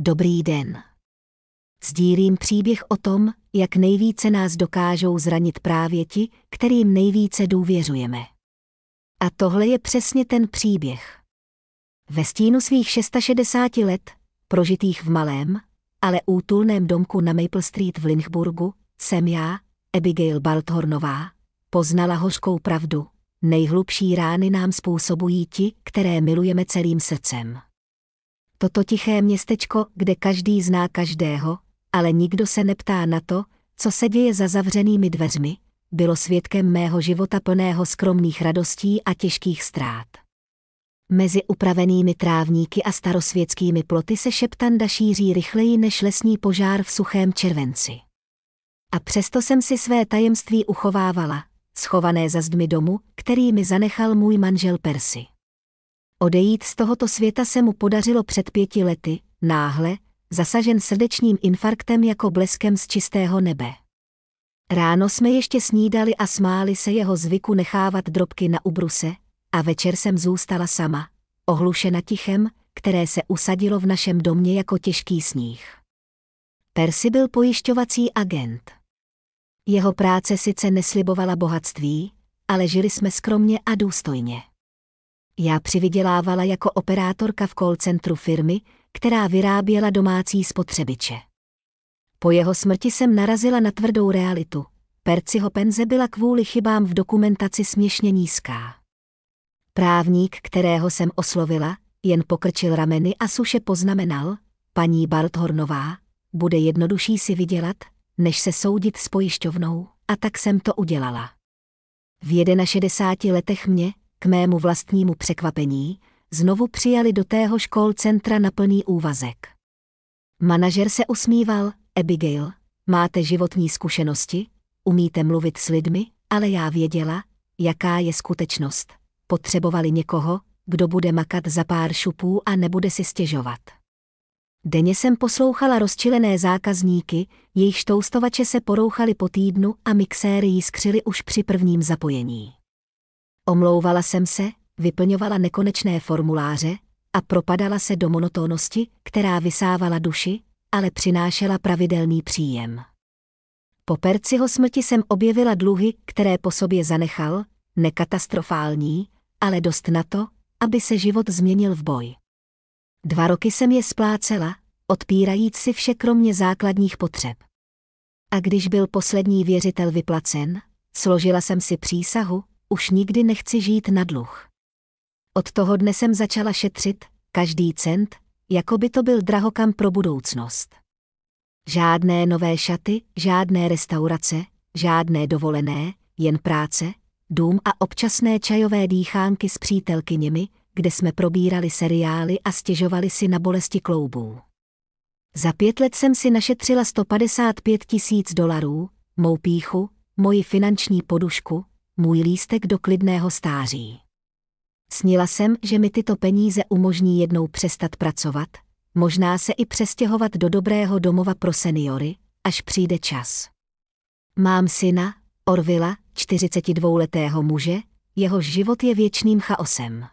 Dobrý den. Sdílím příběh o tom, jak nejvíce nás dokážou zranit právě ti, kterým nejvíce důvěřujeme. A tohle je přesně ten příběh. Ve stínu svých 660 let, prožitých v malém, ale útulném domku na Maple Street v Lynchburgu, jsem já, Abigail Balthornová, poznala hořkou pravdu. Nejhlubší rány nám způsobují ti, které milujeme celým srdcem. Toto tiché městečko, kde každý zná každého, ale nikdo se neptá na to, co se děje za zavřenými dveřmi, bylo svědkem mého života plného skromných radostí a těžkých ztrát. Mezi upravenými trávníky a starosvětskými ploty se šeptanda šíří rychleji než lesní požár v suchém červenci. A přesto jsem si své tajemství uchovávala, schované za zdmi domu, který mi zanechal můj manžel Percy. Odejít z tohoto světa se mu podařilo před 5 lety, náhle, zasažen srdečním infarktem jako bleskem z čistého nebe. Ráno jsme ještě snídali a smáli se jeho zvyku nechávat drobky na ubruse, a večer jsem zůstala sama, ohlušena tichem, které se usadilo v našem domě jako těžký sníh. Percy byl pojišťovací agent. Jeho práce sice neslibovala bohatství, ale žili jsme skromně a důstojně. Já přivydělávala jako operátorka v call centru firmy, která vyráběla domácí spotřebiče. Po jeho smrti jsem narazila na tvrdou realitu. Percyho penze byla kvůli chybám v dokumentaci směšně nízká. Právník, kterého jsem oslovila, jen pokrčil rameny a suše poznamenal: paní Balthornová, bude jednodušší si vydělat, než se soudit s pojišťovnou, a tak jsem to udělala. V 61 letech mě, k mému vlastnímu překvapení, znovu přijali do téhož call centra na plný úvazek. Manažer se usmíval: Abigail, máte životní zkušenosti, umíte mluvit s lidmi, ale já věděla, jaká je skutečnost. Potřebovali někoho, kdo bude makat za pár šupů a nebude si stěžovat. Denně jsem poslouchala rozčilené zákazníky, jejichž toustovače se porouchaly po týdnu a mixéry jiskřily už při prvním zapojení. Omlouvala jsem se, vyplňovala nekonečné formuláře a propadala se do monotónnosti, která vysávala duši, ale přinášela pravidelný příjem. Po Percyho smrti jsem objevila dluhy, které po sobě zanechal, ne katastrofální, ale dost na to, aby se život změnil v boj. 2 roky jsem je splácela, odpírajíc si vše kromě základních potřeb. A když byl poslední věřitel vyplacen, složila jsem si přísahu: už nikdy nechci žít na dluh. Od toho dne jsem začala šetřit, každý cent, jako by to byl drahokam pro budoucnost. Žádné nové šaty, žádné restaurace, žádné dovolené, jen práce, dům a občasné čajové dýchánky s přítelkyněmi, kde jsme probírali seriály a stěžovali si na bolesti kloubů. Za 5 let jsem si našetřila $155,000, mou pýchu, moji finanční podušku, můj lístek do klidného stáří. Snila jsem, že mi tyto peníze umožní jednou přestat pracovat, možná se i přestěhovat do dobrého domova pro seniory, až přijde čas. Mám syna, Orvilla, 42letého muže, jehož život je věčným chaosem.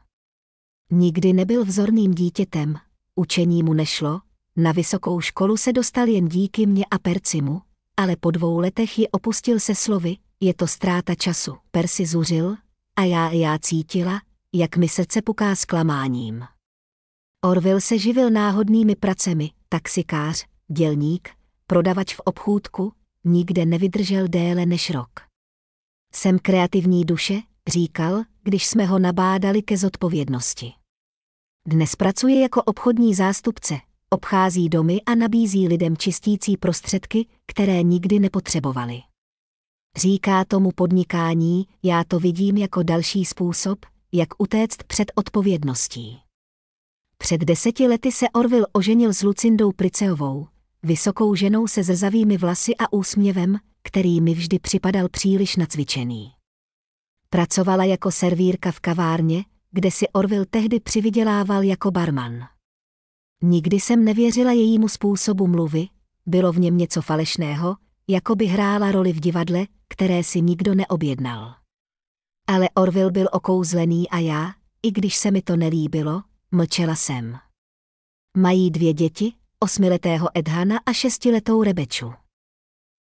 Nikdy nebyl vzorným dítětem, učení mu nešlo, na vysokou školu se dostal jen díky mně a Percymu, ale po 2 letech ji opustil se slovy: je to ztráta času. Percy zuřil a já cítila, jak mi srdce puká zklamáním. Orville se živil náhodnými pracemi, taxikář, dělník, prodavač v obchůdku, nikde nevydržel déle než rok. Jsem kreativní duše, říkal, když jsme ho nabádali ke zodpovědnosti. Dnes pracuje jako obchodní zástupce, obchází domy a nabízí lidem čistící prostředky, které nikdy nepotřebovali. Říká tomu podnikání, já to vidím jako další způsob, jak utéct před odpovědností. Před 10 lety se Orville oženil s Lucindou Priceovou, vysokou ženou se zrzavými vlasy a úsměvem, který mi vždy připadal příliš nacvičený. Pracovala jako servírka v kavárně, kde si Orville tehdy přivydělával jako barman. Nikdy jsem nevěřila jejímu způsobu mluvy, bylo v něm něco falešného, jako by hrála roli v divadle, které si nikdo neobjednal. Ale Orville byl okouzlený a já, i když se mi to nelíbilo, mlčela jsem. Mají 2 děti, 8letého Edhana a 6letou Rebeču.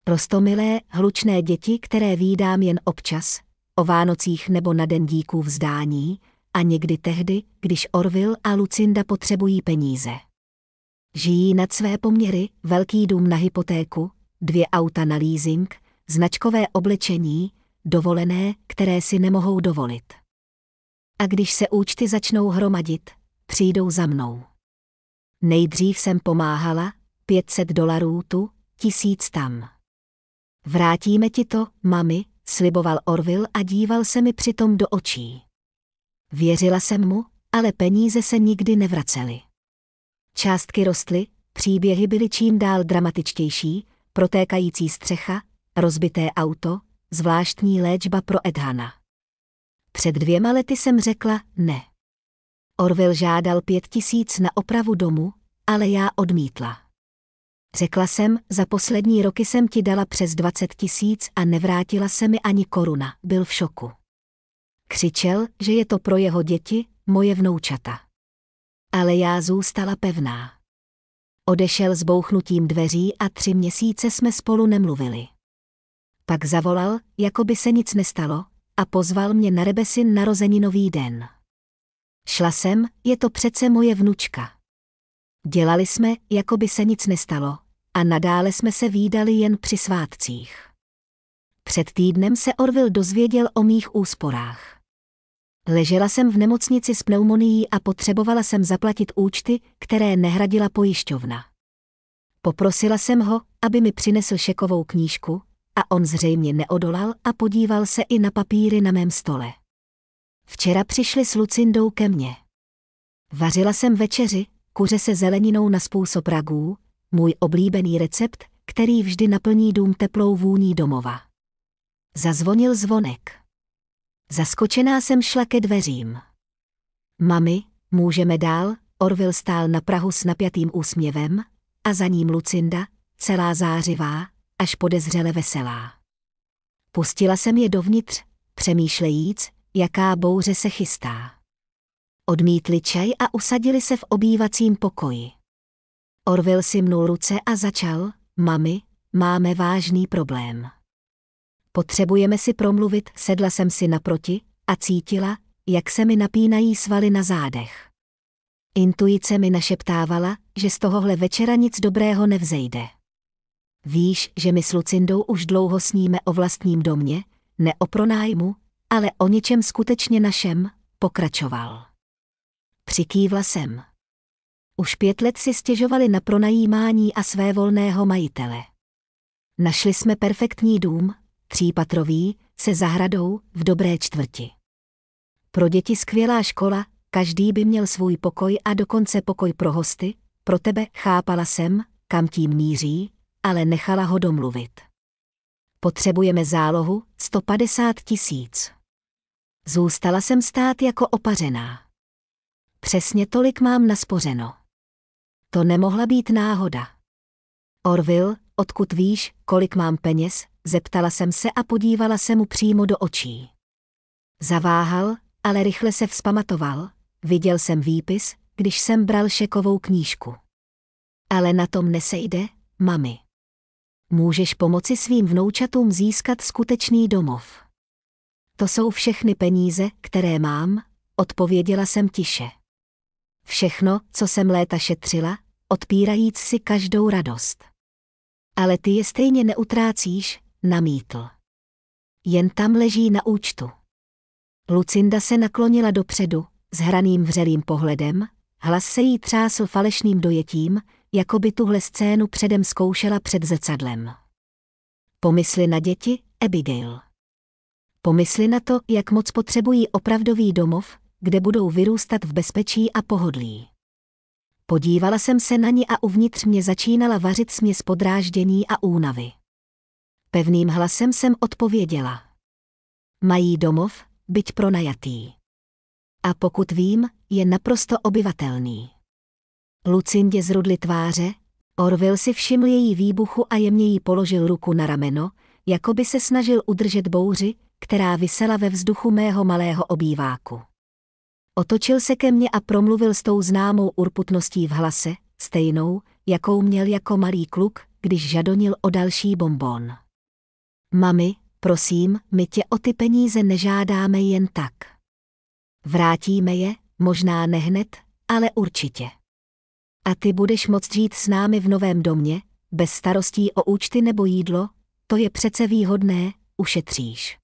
Roztomilé, hlučné děti, které vídám jen občas, o Vánocích nebo na Den díků vzdání, a někdy tehdy, když Orville a Lucinda potřebují peníze. Žijí nad své poměry, velký dům na hypotéku, 2 auta na leasing, značkové oblečení, dovolené, které si nemohou dovolit. A když se účty začnou hromadit, přijdou za mnou. Nejdřív jsem pomáhala, $500 tu, 1000 tam. Vrátíme ti to, mami, sliboval Orville a díval se mi přitom do očí. Věřila jsem mu, ale peníze se nikdy nevracely. Částky rostly, příběhy byly čím dál dramatičtější, protékající střecha, rozbité auto, zvláštní léčba pro Edhana. Před 2 lety jsem řekla ne. Orville žádal 5000 na opravu domu, ale já odmítla. Řekla jsem, za poslední roky jsem ti dala přes 20 000 a nevrátila se mi ani koruna, byl v šoku. Křičel, že je to pro jeho děti, moje vnoučata. Ale já zůstala pevná. Odešel s bouchnutím dveří a 3 měsíce jsme spolu nemluvili. Pak zavolal, jako by se nic nestalo, a pozval mě na Rebesin narozeninový den. Šla jsem, je to přece moje vnučka. Dělali jsme, jako by se nic nestalo, a nadále jsme se vídali jen při svátcích. Před týdnem se Orville dozvěděl o mých úsporách. Ležela jsem v nemocnici s pneumonií a potřebovala jsem zaplatit účty, které nehradila pojišťovna. Poprosila jsem ho, aby mi přinesl šekovou knížku, a on zřejmě neodolal a podíval se i na papíry na mém stole. Včera přišli s Lucindou ke mně. Vařila jsem večeři, kuře se zeleninou na způsob ragú, můj oblíbený recept, který vždy naplní dům teplou vůní domova. Zazvonil zvonek. Zaskočená jsem šla ke dveřím. Mami, můžeme dál? Orville stál na prahu s napjatým úsměvem, a za ním Lucinda, celá zářivá, až podezřele veselá. Pustila jsem je dovnitř, přemýšlejíc, jaká bouře se chystá. Odmítli čaj a usadili se v obývacím pokoji. Orville si mnul ruce a začal, mami, máme vážný problém. Potřebujeme si promluvit, sedla jsem si naproti a cítila, jak se mi napínají svaly na zádech. Intuice mi našeptávala, že z tohohle večera nic dobrého nevzejde. Víš, že my s Lucindou už dlouho sníme o vlastním domě, ne o pronájmu, ale o něčem skutečně našem, pokračoval. Přikývla jsem. Už 5 let si stěžovali na pronajímání a svévolného majitele. Našli jsme perfektní dům, 3patrový, se zahradou, v dobré čtvrti. Pro děti skvělá škola, každý by měl svůj pokoj a dokonce pokoj pro hosty, pro tebe, chápala jsem, kam tím míří, ale nechala ho domluvit. Potřebujeme zálohu, 150 000. Zůstala jsem stát jako opařená. Přesně tolik mám naspořeno. To nemohla být náhoda. Orville, odkud víš, kolik mám peněz, zeptala jsem se a podívala se mu přímo do očí. Zaváhal, ale rychle se vzpamatoval, viděl jsem výpis, když jsem bral šekovou knížku. Ale na tom nesejde, mami. Můžeš pomoci svým vnoučatům získat skutečný domov. To jsou všechny peníze, které mám, odpověděla jsem tiše. Všechno, co jsem léta šetřila, odpírajíc si každou radost. Ale ty je stejně neutrácíš, namítl. Jen tam leží na účtu. Lucinda se naklonila dopředu, s hraným vřelým pohledem, hlas se jí třásl falešným dojetím, jako by tuhle scénu předem zkoušela před zrcadlem. Pomysli na děti, Abigail. Pomysli na to, jak moc potřebují opravdový domov, kde budou vyrůstat v bezpečí a pohodlí. Podívala jsem se na ní a uvnitř mě začínala vařit směs podráždění a únavy. Pevným hlasem jsem odpověděla. Mají domov, byť pronajatý. A pokud vím, je naprosto obyvatelný. Lucindě zrudly tváře, Orville si všiml její výbuchu a jemně jí položil ruku na rameno, jako by se snažil udržet bouři, která visela ve vzduchu mého malého obýváku. Otočil se ke mně a promluvil s tou známou urputností v hlase, stejnou, jakou měl jako malý kluk, když žadonil o další bonbon. Mami, prosím, my tě o ty peníze nežádáme jen tak. Vrátíme je, možná ne hned, ale určitě. A ty budeš moct žít s námi v novém domě, bez starostí o účty nebo jídlo, to je přece výhodné, ušetříš.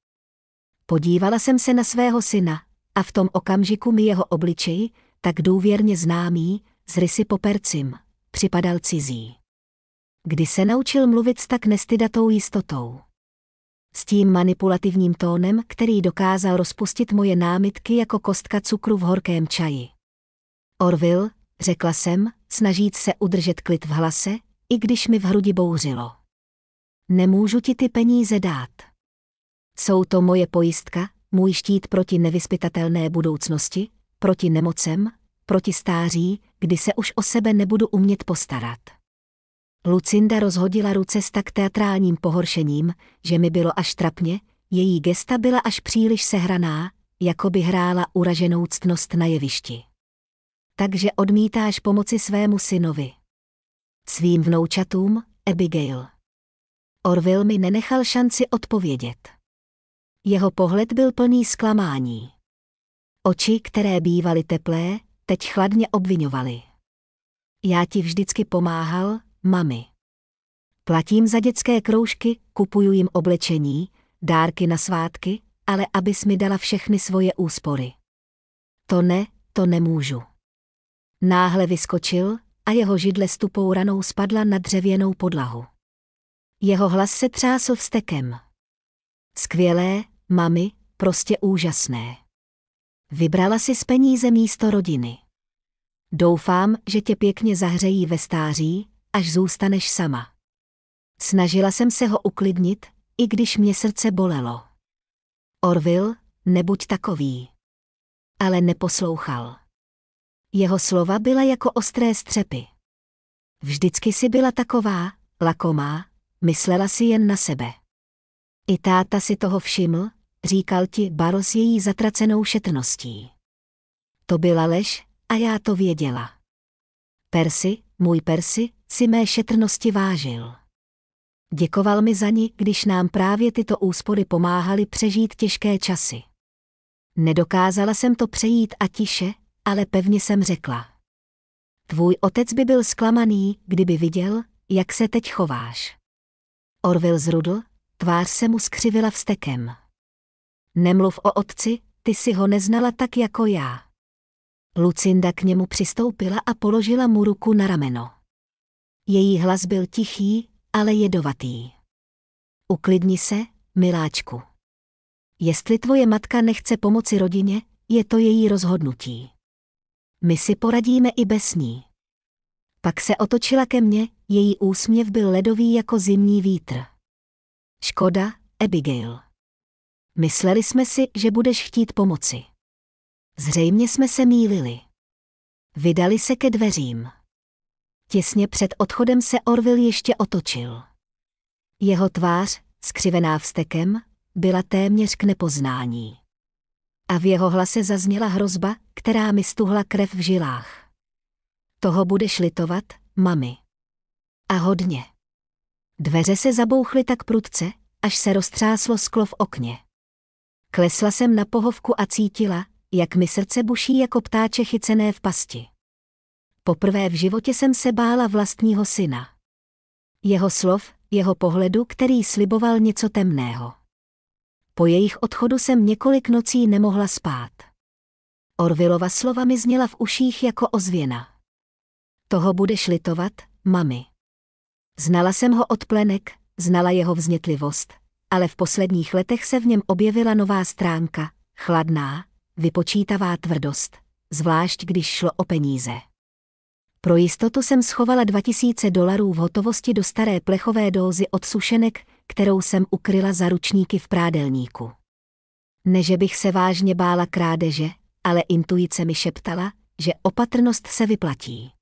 Podívala jsem se na svého syna a v tom okamžiku mi jeho obličej, tak důvěrně známý, s rysy popercím, připadal cizí. Kdy se naučil mluvit s tak nestydatou jistotou? S tím manipulativním tónem, který dokázal rozpustit moje námitky jako kostka cukru v horkém čaji. Orville, řekla jsem, snažíc se udržet klid v hlase, i když mi v hrudi bouřilo. Nemůžu ti ty peníze dát. Jsou to moje pojistka, můj štít proti nevyzpytatelné budoucnosti, proti nemocem, proti stáří, kdy se už o sebe nebudu umět postarat. Lucinda rozhodila ruce s tak teatrálním pohoršením, že mi bylo až trapně, její gesta byla až příliš sehraná, jako by hrála uraženou ctnost na jevišti. Takže odmítáš pomoci svému synovi. Svým vnoučatům, Abigail. Orville mi nenechal šanci odpovědět. Jeho pohled byl plný zklamání. Oči, které bývaly teplé, teď chladně obvinovaly. Já ti vždycky pomáhal, mami. Platím za dětské kroužky, kupuju jim oblečení, dárky na svátky, ale abys mi dala všechny svoje úspory. To nemůžu. Náhle vyskočil a jeho židle s tupou ranou spadla na dřevěnou podlahu. Jeho hlas se třásl vztekem. Skvělé, mami, prostě úžasné. Vybrala si z peníze místo rodiny. Doufám, že tě pěkně zahřejí ve stáří, až zůstaneš sama. Snažila jsem se ho uklidnit, i když mě srdce bolelo. Orville, nebuď takový. Ale neposlouchal. Jeho slova byla jako ostré střepy. Vždycky si byla taková, lakomá, myslela si jen na sebe. I táta si toho všiml, říkal ti Baro s její zatracenou šetrností. To byla lež a já to věděla. Percy, můj Percy, si mé šetrnosti vážil. Děkoval mi za ní, když nám právě tyto úspory pomáhaly přežít těžké časy. Nedokázala jsem to přejít a tiše, ale pevně jsem řekla. Tvůj otec by byl zklamaný, kdyby viděl, jak se teď chováš. Orville zrudl, tvář se mu skřivila vztekem. Nemluv o otci, ty si ho neznala tak jako já. Lucinda k němu přistoupila a položila mu ruku na rameno. Její hlas byl tichý, ale jedovatý. Uklidni se, miláčku. Jestli tvoje matka nechce pomoci rodině, je to její rozhodnutí. My si poradíme i bez ní. Pak se otočila ke mně, její úsměv byl ledový jako zimní vítr. Škoda, Abigail. Mysleli jsme si, že budeš chtít pomoci. Zřejmě jsme se mýlili. Vydali se ke dveřím. Těsně před odchodem se Orville ještě otočil. Jeho tvář, skřivená vztekem, byla téměř k nepoznání. A v jeho hlase zazněla hrozba, která mi stuhla krev v žilách. Toho budeš litovat, mami. A hodně. Dveře se zabouchly tak prudce, až se roztřáslo sklo v okně. Klesla jsem na pohovku a cítila, jak mi srdce buší jako ptáče chycené v pasti. Poprvé v životě jsem se bála vlastního syna. Jeho slov, jeho pohledu, který sliboval něco temného. Po jejich odchodu jsem několik nocí nemohla spát. Orvillova slova mi zněla v uších jako ozvěna. Toho budeš litovat, mami. Znala jsem ho od plenek, znala jeho vznětlivost, ale v posledních letech se v něm objevila nová stránka, chladná, vypočítavá tvrdost, zvlášť když šlo o peníze. Pro jistotu jsem schovala $2000 v hotovosti do staré plechové dózy od sušenek, kterou jsem ukryla za ručníky v prádelníku. Ne, že bych se vážně bála krádeže, ale intuice mi šeptala, že opatrnost se vyplatí.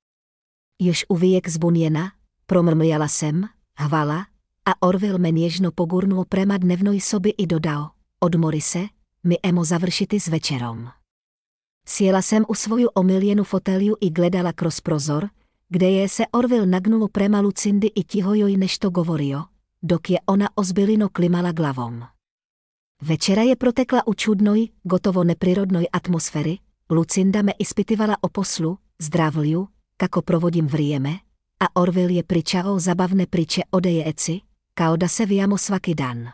Już uvíjek z bunjena, promrmljala jsem, hvala, a Orville me něžno pogurnul prema dnevnoj soby i dodal, odmori se, mi emo završiti s večerom. Sjela jsem u svoju omiljenou foteliu i gledala kroz prozor, kde je se Orville nagnulo prema Lucindy i tihojoj nešto govorio, dok je ona ozbylino klimala glavom. Večera je protekla u čudnoj, gotovo neprirodnoj atmosféry, Lucinda me ispitivala o poslu, zdravliu, kako provodím vrijeme, a Orville je pričao zabavne priče o dejeci, kao da se vijamo svaki dan.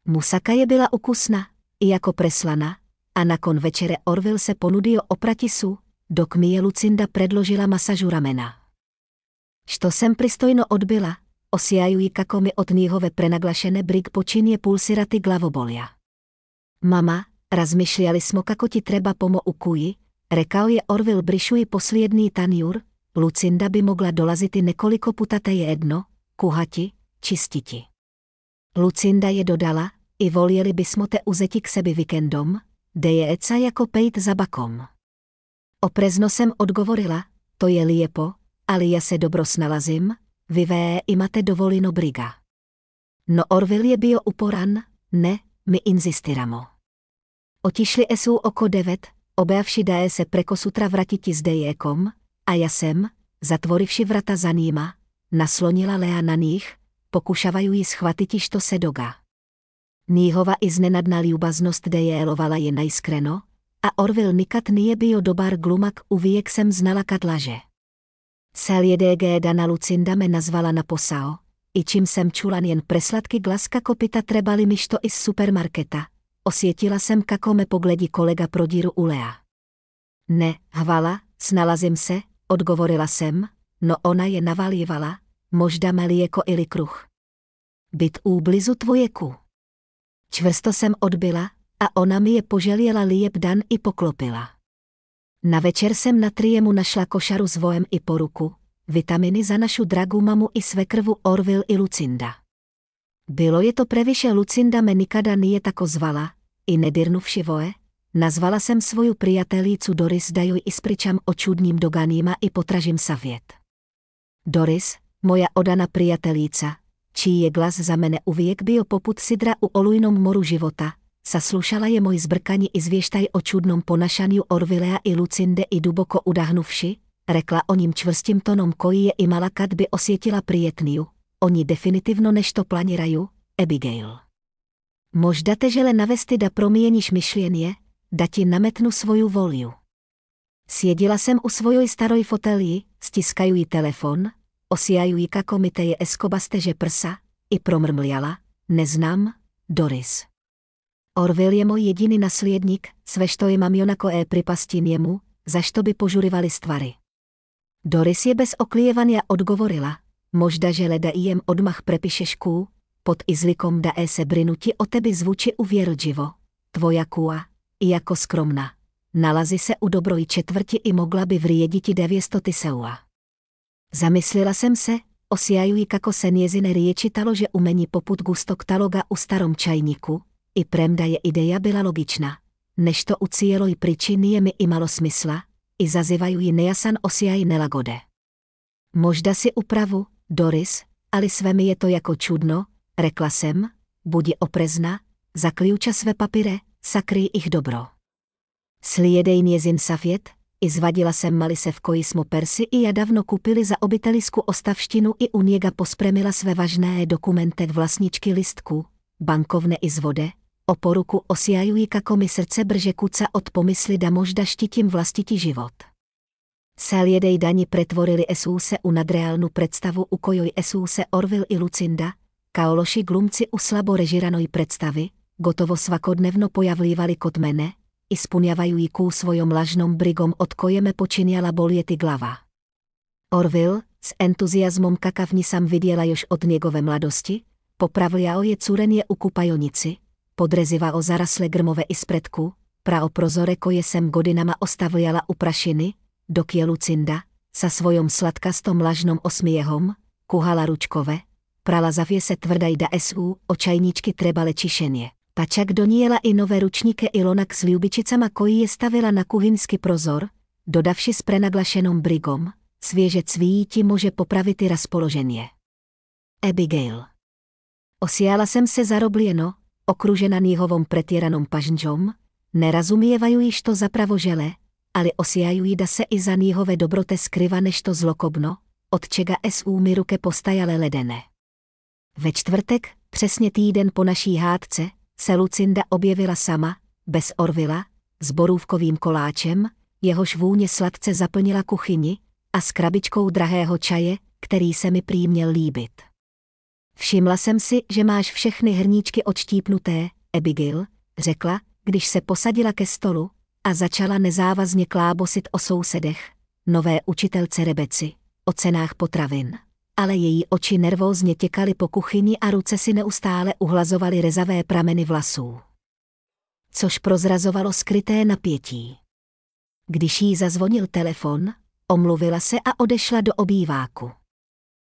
Musaka je byla ukusna, i jako preslana, a nakon večere Orville se ponudio oprati su, dok mi je Lucinda predložila masažu ramena. Što jsem pristojno odbyla, osjajuji kako mi od njihove prenaglašene brig počinje pulsirati glavobolja. Mama, razmišljali smo kako ti treba pomo u kuji, rekao je Orville brišuji posljední tanjur, Lucinda by mogla dolaziti nekoliko puta je jedno, kuhati, čistiti. Lucinda je dodala, i voljeli bismo te uzeti k sebi vikendom, de je eca jako pejt za bakom. Oprezno jsem odgovorila, to je lijepo, ali ja se dobro snalazim, vy imate dovolino briga. No Orville je bio uporan, ne, my inzistiramo. Otišli esu oko 9, objavši daje se preko sutra vratiti s dejekom, a ja jsem, zatvorivši vrata za nima, naslonila Lea na nich, pokušavaju ji schvatiti što se doga. Níhova iznenadná ljubaznost dejelovala je najskreno, a Orville nikat nije bio dobar glumak uvijek jsem znala katlaže. Celjedg dana Lucinda me nazvala na posao, i čím jsem čula jen preslatky glas kako pita trebali mi što iz supermarketa, osjetila jsem kako me pogledí kolega pro díru u Lea. Ne, hvala, snalazím se, odgovorila jsem, no ona je navalívala, možda melieko ili kruh. Byt úblizu tvojeku. Čvrsto jsem odbyla, a ona mi je poželjela lijep dan i poklopila. Na večer jsem na Triemu našla košaru s vojem i poruku, vitaminy za našu dragou mamu i svekrvu Orville i Lucinda. Bylo je to previše Lucinda me nikada nije tako zvala, i nedirnuvši voje, nazvala jsem svoju prijatelícu Doris dajoj ispričam o čudním doganima i potražím savět. Doris, moja odana prijatelíca, čí je glas za mene uvijek bio poput sidra u olujnom moru života, saslušala je moj zbrkani i zvěštaj o čudnom ponašanju Orvillea i Lucinde i duboko udahnuvši, rekla o ním čvrstým tonom koji je imala kad by osjetila prijetniju, oni definitivno nešto planiraju, Abigail. Možda te žele navesti da promijeniš myšljenje, da ti nametnu svoju volju. Sjedila jsem u svojoj staroj fotelii, stiskajuji telefon, osjajuji kako mi teje eskobasteže prsa, i promrmljala, neznám, Doris. Orville je můj jediný nasljedník, svešto imam jonako pripasti njemu, zašto by požurivali stvary. Doris je bez oklijevania odgovorila, možda že leda jem odmah prepišeš pod izlikom da se brinuti o tebi zvuči uvěrčivo, tvoja kua, i jako skromna. Nalazi se u dobroj četvrti i mogla by vrijediti 900 tiseua. Zamyslila jsem se, osjajuji kako se njezine riječi talo, že umení poput gustok taloga u starom čajníku, i premda je ideja byla logična, než to u cijeloj pričiny je mi imalo smysla, i zazivaju ji nejasan osjaj nelagode. Možda si upravu, Doris, ali sve mi je to jako čudno, rekla jsem, budi oprezna, zaključa sve papire, sakryj ich dobro. Slijedej njezin savět, i zvadila jsem malise v koji smo Persi i ja davno kupili za obitelisku ostavštinu i u njega pospremila sve važné dokumente vlastničky listku, bankovne i zvode, o poruku osjajují kako mi srdce brže kuca od pomysli da možda štitím vlastiti život. Celjedej dani pretvorili se u nadreálnu predstavu u kojoj se Orville i Lucinda, kaološi glumci u slabo režiranoj predstavy, gotovo svakodnevno pojavlívali kod mene, i spunjavajují ků svojom lažnom brigom od kojeme počinjala boljeti glava. Orville, s entuziazmom kakavni sam vidjela još od njegove mladosti, popravljao je curenje u kupajonici, podrezivao zarasle grmove ispredku, prao prozore koje jsem godinama ostavljala u prašiny, dok je Lucinda, sa svojom sladkastom lažnom osmijehom, kuhala ručkove, prala zavěse tvrdaj da o čajničky trebale čišenje. Pa čak donijela i nové ručníke Ilonak s ljubičicama koji je stavila na kuhinský prozor, dodavši s prenaglašenom brigom, svježe cvijíti može popraviti raspoloženje. Abigail. Osjala jsem se zarobljeno, okružena njihovom pretjeranom pažnžom, nerazumijevajuji što zapravo žele, ali osjajují se i za níhove dobrote skryva než to zlokobno, od čega su mi ruke postajale ledene. Ve čtvrtek, přesně týden po naší hádce, se Lucinda objevila sama, bez Orvila, s borůvkovým koláčem, jehož vůně sladce zaplnila kuchyni, a s krabičkou drahého čaje, který se mi prý měl líbit. Všimla jsem si, že máš všechny hrníčky odštípnuté, Abigail, řekla, když se posadila ke stolu a začala nezávazně klábosit o sousedech, nové učitelce Rebeci, o cenách potravin. Ale její oči nervózně těkaly po kuchyni a ruce si neustále uhlazovaly rezavé prameny vlasů. Což prozrazovalo skryté napětí. Když jí zazvonil telefon, omluvila se a odešla do obýváku.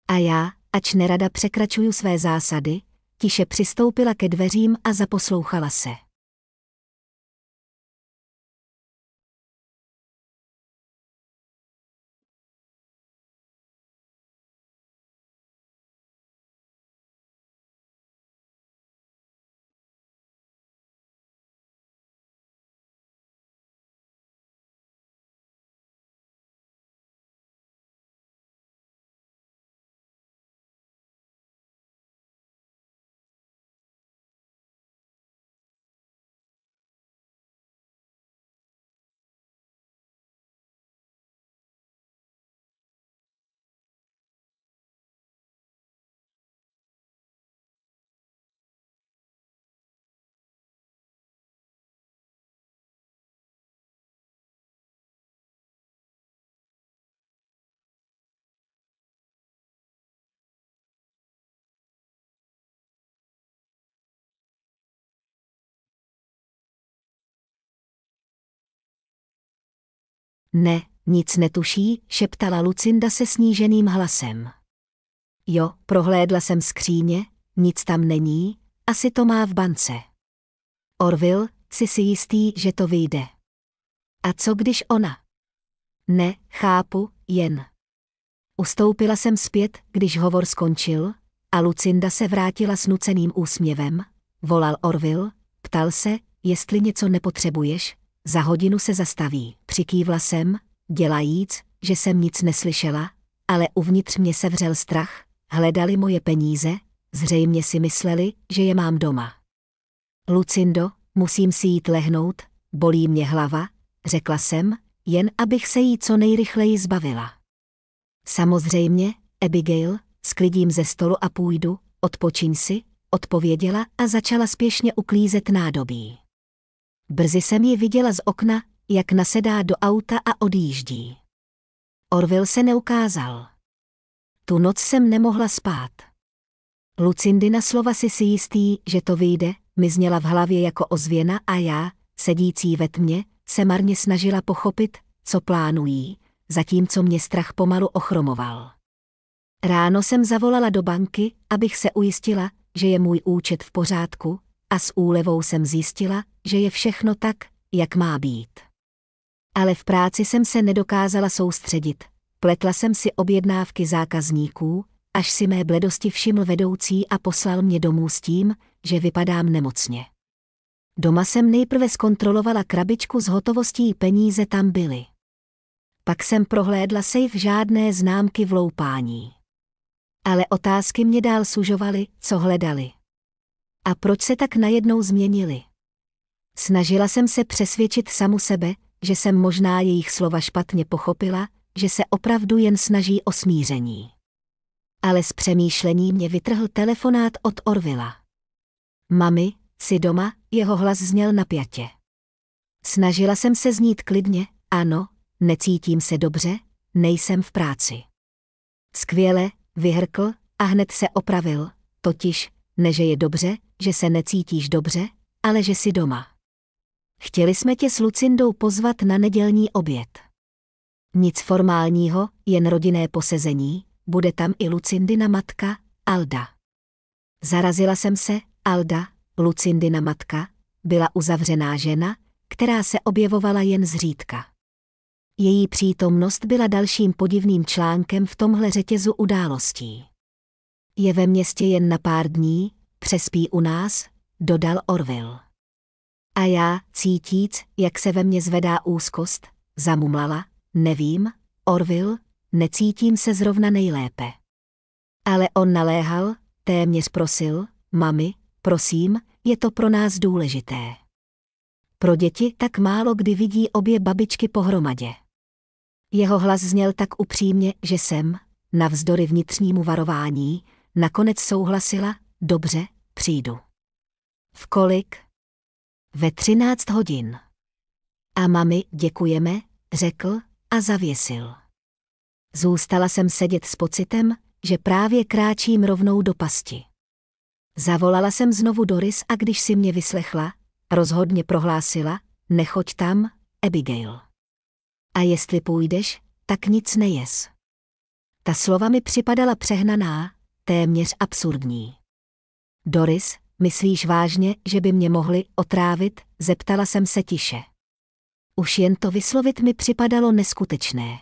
A já, ač nerada překračuju své zásady, tiše přistoupila ke dveřím a zaposlouchala se. Ne, nic netuší, šeptala Lucinda se sníženým hlasem. Jo, prohlédla jsem skříně, nic tam není, asi to má v bance. Orville, jsi si jistý, že to vyjde? A co když ona? Ne, chápu, jen. Ustoupila jsem zpět, když hovor skončil, a Lucinda se vrátila s nuceným úsměvem. Volal Orville, ptal se, jestli něco nepotřebuješ, za hodinu se zastaví. Přikývla jsem, dělajíc, že jsem nic neslyšela, ale uvnitř mě sevřel strach, hledali moje peníze, zřejmě si mysleli, že je mám doma. Lucindo, musím si jít lehnout, bolí mě hlava, řekla jsem, jen abych se jí co nejrychleji zbavila. Samozřejmě, Abigail, sklidím ze stolu a půjdu, odpočiň si, odpověděla a začala spěšně uklízet nádobí. Brzy jsem ji viděla z okna, jak nasedá do auta a odjíždí. Orville se neukázal. Tu noc jsem nemohla spát. Lucindina slova si jistý, že to vyjde, mi zněla v hlavě jako ozvěna a já, sedící ve tmě, se marně snažila pochopit, co plánují, zatímco mě strach pomalu ochromoval. Ráno jsem zavolala do banky, abych se ujistila, že je můj účet v pořádku, a s úlevou jsem zjistila, že je všechno tak, jak má být. Ale v práci jsem se nedokázala soustředit, pletla jsem si objednávky zákazníků, až si mé bledosti všiml vedoucí a poslal mě domů s tím, že vypadám nemocně. Doma jsem nejprve zkontrolovala krabičku s hotovostí, peníze tam byly. Pak jsem prohlédla safe, žádné známky vloupání. Ale otázky mě dál sužovaly, co hledali. A proč se tak najednou změnili? Snažila jsem se přesvědčit samu sebe, že jsem možná jejich slova špatně pochopila, že se opravdu jen snaží o smíření. Ale z přemýšlení mě vytrhl telefonát od Orvilla. Mami, jsi doma? Jeho hlas zněl napjatě. Snažila jsem se znít klidně, ano, necítím se dobře, nejsem v práci. Skvěle, vyhrkl a hned se opravil, totiž, ne že je dobře, že se necítíš dobře, ale že jsi doma. Chtěli jsme tě s Lucindou pozvat na nedělní oběd. Nic formálního, jen rodinné posezení, bude tam i Lucindina matka, Alda. Zarazila jsem se, Alda, Lucindina matka, byla uzavřená žena, která se objevovala jen zřídka. Její přítomnost byla dalším podivným článkem v tomhle řetězu událostí. Je ve městě jen na pár dní, přespí u nás, dodal Orville. A já, cítíc, jak se ve mně zvedá úzkost, Zamumlala, nevím, Orville, necítím se zrovna nejlépe. Ale on naléhal, téměř prosil, mami, prosím, je to pro nás důležité. Pro děti tak málo kdy vidí obě babičky pohromadě. Jeho hlas zněl tak upřímně, že jsem, navzdory vnitřnímu varování, nakonec souhlasila, dobře, přijdu. V kolik? Ve 13 hodin. A mami, děkujeme, řekl a zavěsil. Zůstala jsem sedět s pocitem, že právě kráčím rovnou do pasti. Zavolala jsem znovu Doris a když si mě vyslechla, rozhodně prohlásila, nechoď tam, Abigail. A jestli půjdeš, tak nic nejes. Ta slova mi připadala přehnaná, téměř absurdní. Doris, myslíš vážně, že by mě mohli otrávit? Zeptala jsem se tiše. Už jen to vyslovit mi připadalo neskutečné.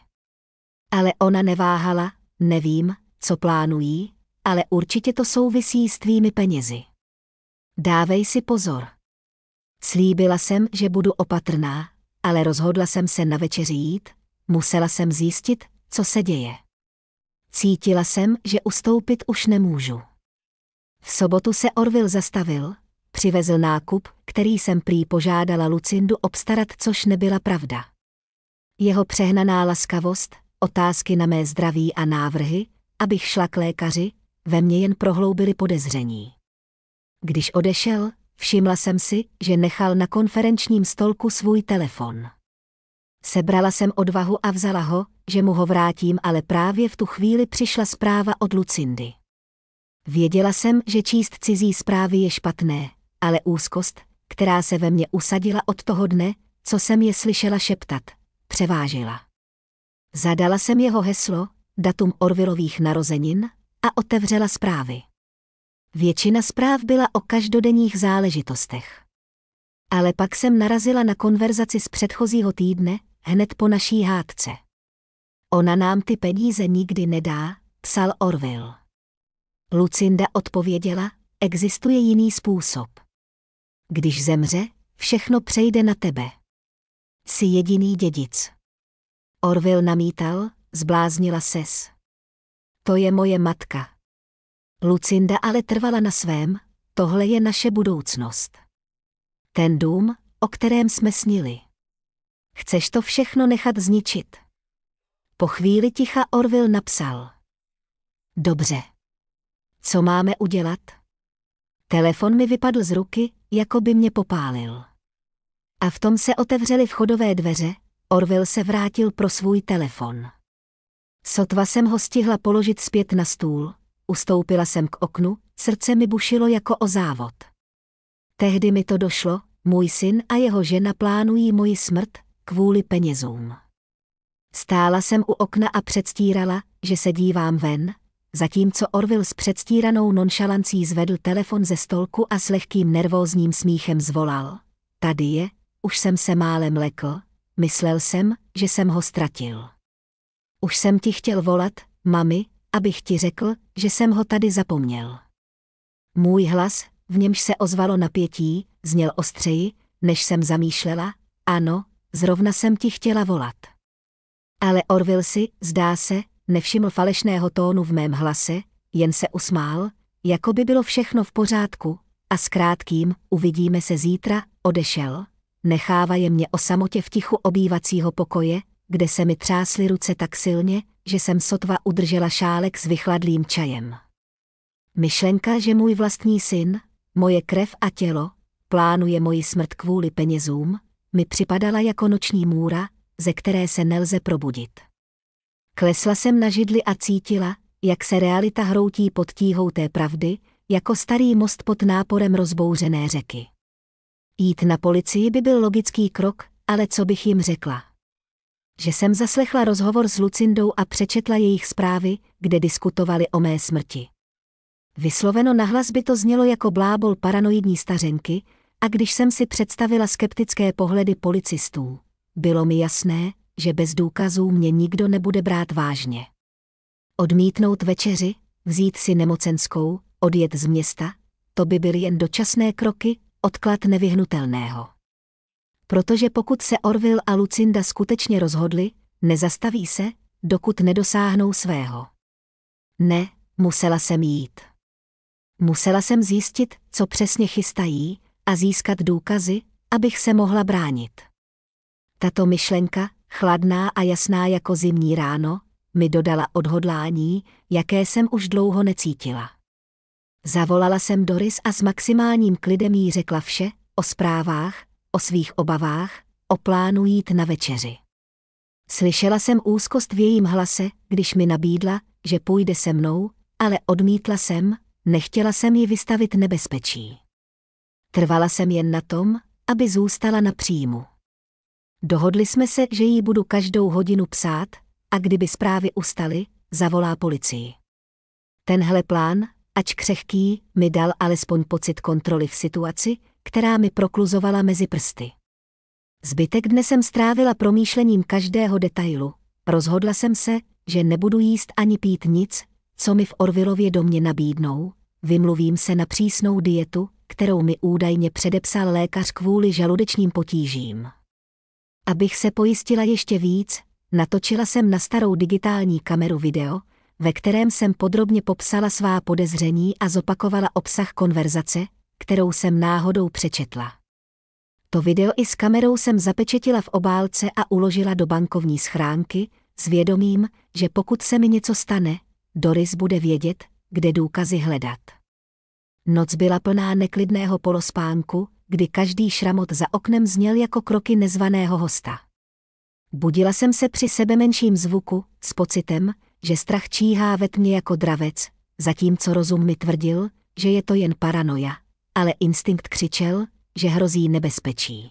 Ale ona neváhala, nevím, co plánují, ale určitě to souvisí s tvými penězi. Dávej si pozor. Slíbila jsem, že budu opatrná, ale rozhodla jsem se na večeři jít, musela jsem zjistit, co se děje. Cítila jsem, že ustoupit už nemůžu. V sobotu se Orville zastavil, přivezl nákup, který jsem prý požádala Lucindu obstarat, což nebyla pravda. Jeho přehnaná laskavost, otázky na mé zdraví a návrhy, abych šla k lékaři, ve mně jen prohloubily podezření. Když odešel, všimla jsem si, že nechal na konferenčním stolku svůj telefon. Sebrala jsem odvahu a vzala ho, že mu ho vrátím, ale právě v tu chvíli přišla zpráva od Lucindy. Věděla jsem, že číst cizí zprávy je špatné, ale úzkost, která se ve mně usadila od toho dne, co jsem je slyšela šeptat, převážila. Zadala jsem jeho heslo, datum Orwellových narozenin a otevřela zprávy. Většina zpráv byla o každodenních záležitostech. Ale pak jsem narazila na konverzaci z předchozího týdne, hned po naší hádce. Ona nám ty peníze nikdy nedá, psal Orwell. Lucinda odpověděla, existuje jiný způsob. Když zemře, všechno přejde na tebe. Jsi jediný dědic. Orwell namítal, zbláznila ses. To je moje matka. Lucinda ale trvala na svém, tohle je naše budoucnost. Ten dům, o kterém jsme snili. Chceš to všechno nechat zničit? Po chvíli ticha Orwell napsal. Dobře. Co máme udělat? Telefon mi vypadl z ruky, jako by mě popálil. A v tom se otevřely vchodové dveře, Orwell se vrátil pro svůj telefon. Sotva jsem ho stihla položit zpět na stůl, ustoupila jsem k oknu, srdce mi bušilo jako o závod. Tehdy mi to došlo, můj syn a jeho žena plánují moji smrt kvůli penězům. Stála jsem u okna a předstírala, že se dívám ven, zatímco Orwell s předstíranou nonšalancí zvedl telefon ze stolku a s lehkým nervózním smíchem zvolal. Tady je, už jsem se málem lekl, myslel jsem, že jsem ho ztratil. Už jsem ti chtěl volat, mami, abych ti řekl, že jsem ho tady zapomněl. Můj hlas, v němž se ozvalo napětí, zněl ostřeji, než jsem zamýšlela, ano, zrovna jsem ti chtěla volat. Ale Orwell si, zdá se, nevšiml falešného tónu v mém hlase, jen se usmál, jako by bylo všechno v pořádku, a s krátkým uvidíme se zítra odešel, nechávaje mě o samotě v tichu obývacího pokoje, kde se mi třásly ruce tak silně, že jsem sotva udržela šálek s vychladlým čajem. Myšlenka, že můj vlastní syn, moje krev a tělo, plánuje moji smrt kvůli penězům, mi připadala jako noční můra, ze které se nelze probudit. Klesla jsem na židli a cítila, jak se realita hroutí pod tíhou té pravdy, jako starý most pod náporem rozbouřené řeky. Jít na policii by byl logický krok, ale co bych jim řekla? Že jsem zaslechla rozhovor s Lucindou a přečetla jejich zprávy, kde diskutovali o mé smrti. Vysloveno nahlas by to znělo jako blábol paranoidní stařenky, a když jsem si představila skeptické pohledy policistů, bylo mi jasné, že bez důkazů mě nikdo nebude brát vážně. Odmítnout večeři, vzít si nemocenskou, odjet z města, to by byly jen dočasné kroky, odklad nevyhnutelného. Protože pokud se Orville a Lucinda skutečně rozhodli, nezastaví se, dokud nedosáhnou svého. Ne, musela jsem jít. Musela jsem zjistit, co přesně chystají, a získat důkazy, abych se mohla bránit. Tato myšlenka, chladná a jasná jako zimní ráno, mi dodala odhodlání, jaké jsem už dlouho necítila. Zavolala jsem Doris a s maximálním klidem jí řekla vše, o zprávách, o svých obavách, o plánu jít na večeři. Slyšela jsem úzkost v jejím hlase, když mi nabídla, že půjde se mnou, ale odmítla jsem, nechtěla jsem ji vystavit nebezpečí. Trvala jsem jen na tom, aby zůstala na příjmu. Dohodli jsme se, že jí budu každou hodinu psát, a kdyby zprávy ustaly, zavolá policii. Tenhle plán, ač křehký, mi dal alespoň pocit kontroly v situaci, která mi prokluzovala mezi prsty. Zbytek dne jsem strávila promýšlením každého detailu. Rozhodla jsem se, že nebudu jíst ani pít nic, co mi v Orvillově domě nabídnou, vymluvím se na přísnou dietu, kterou mi údajně předepsal lékař kvůli žaludečním potížím. Abych se pojistila ještě víc, natočila jsem na starou digitální kameru video, ve kterém jsem podrobně popsala svá podezření a zopakovala obsah konverzace, kterou jsem náhodou přečetla. To video i s kamerou jsem zapečetila v obálce a uložila do bankovní schránky, s vědomím, že pokud se mi něco stane, Doris bude vědět, kde důkazy hledat. Noc byla plná neklidného polospánku, kdy každý šramot za oknem zněl jako kroky nezvaného hosta. Budila jsem se při sebemenším zvuku, s pocitem, že strach číhá ve tmě jako dravec, zatímco rozum mi tvrdil, že je to jen paranoja, ale instinkt křičel, že hrozí nebezpečí.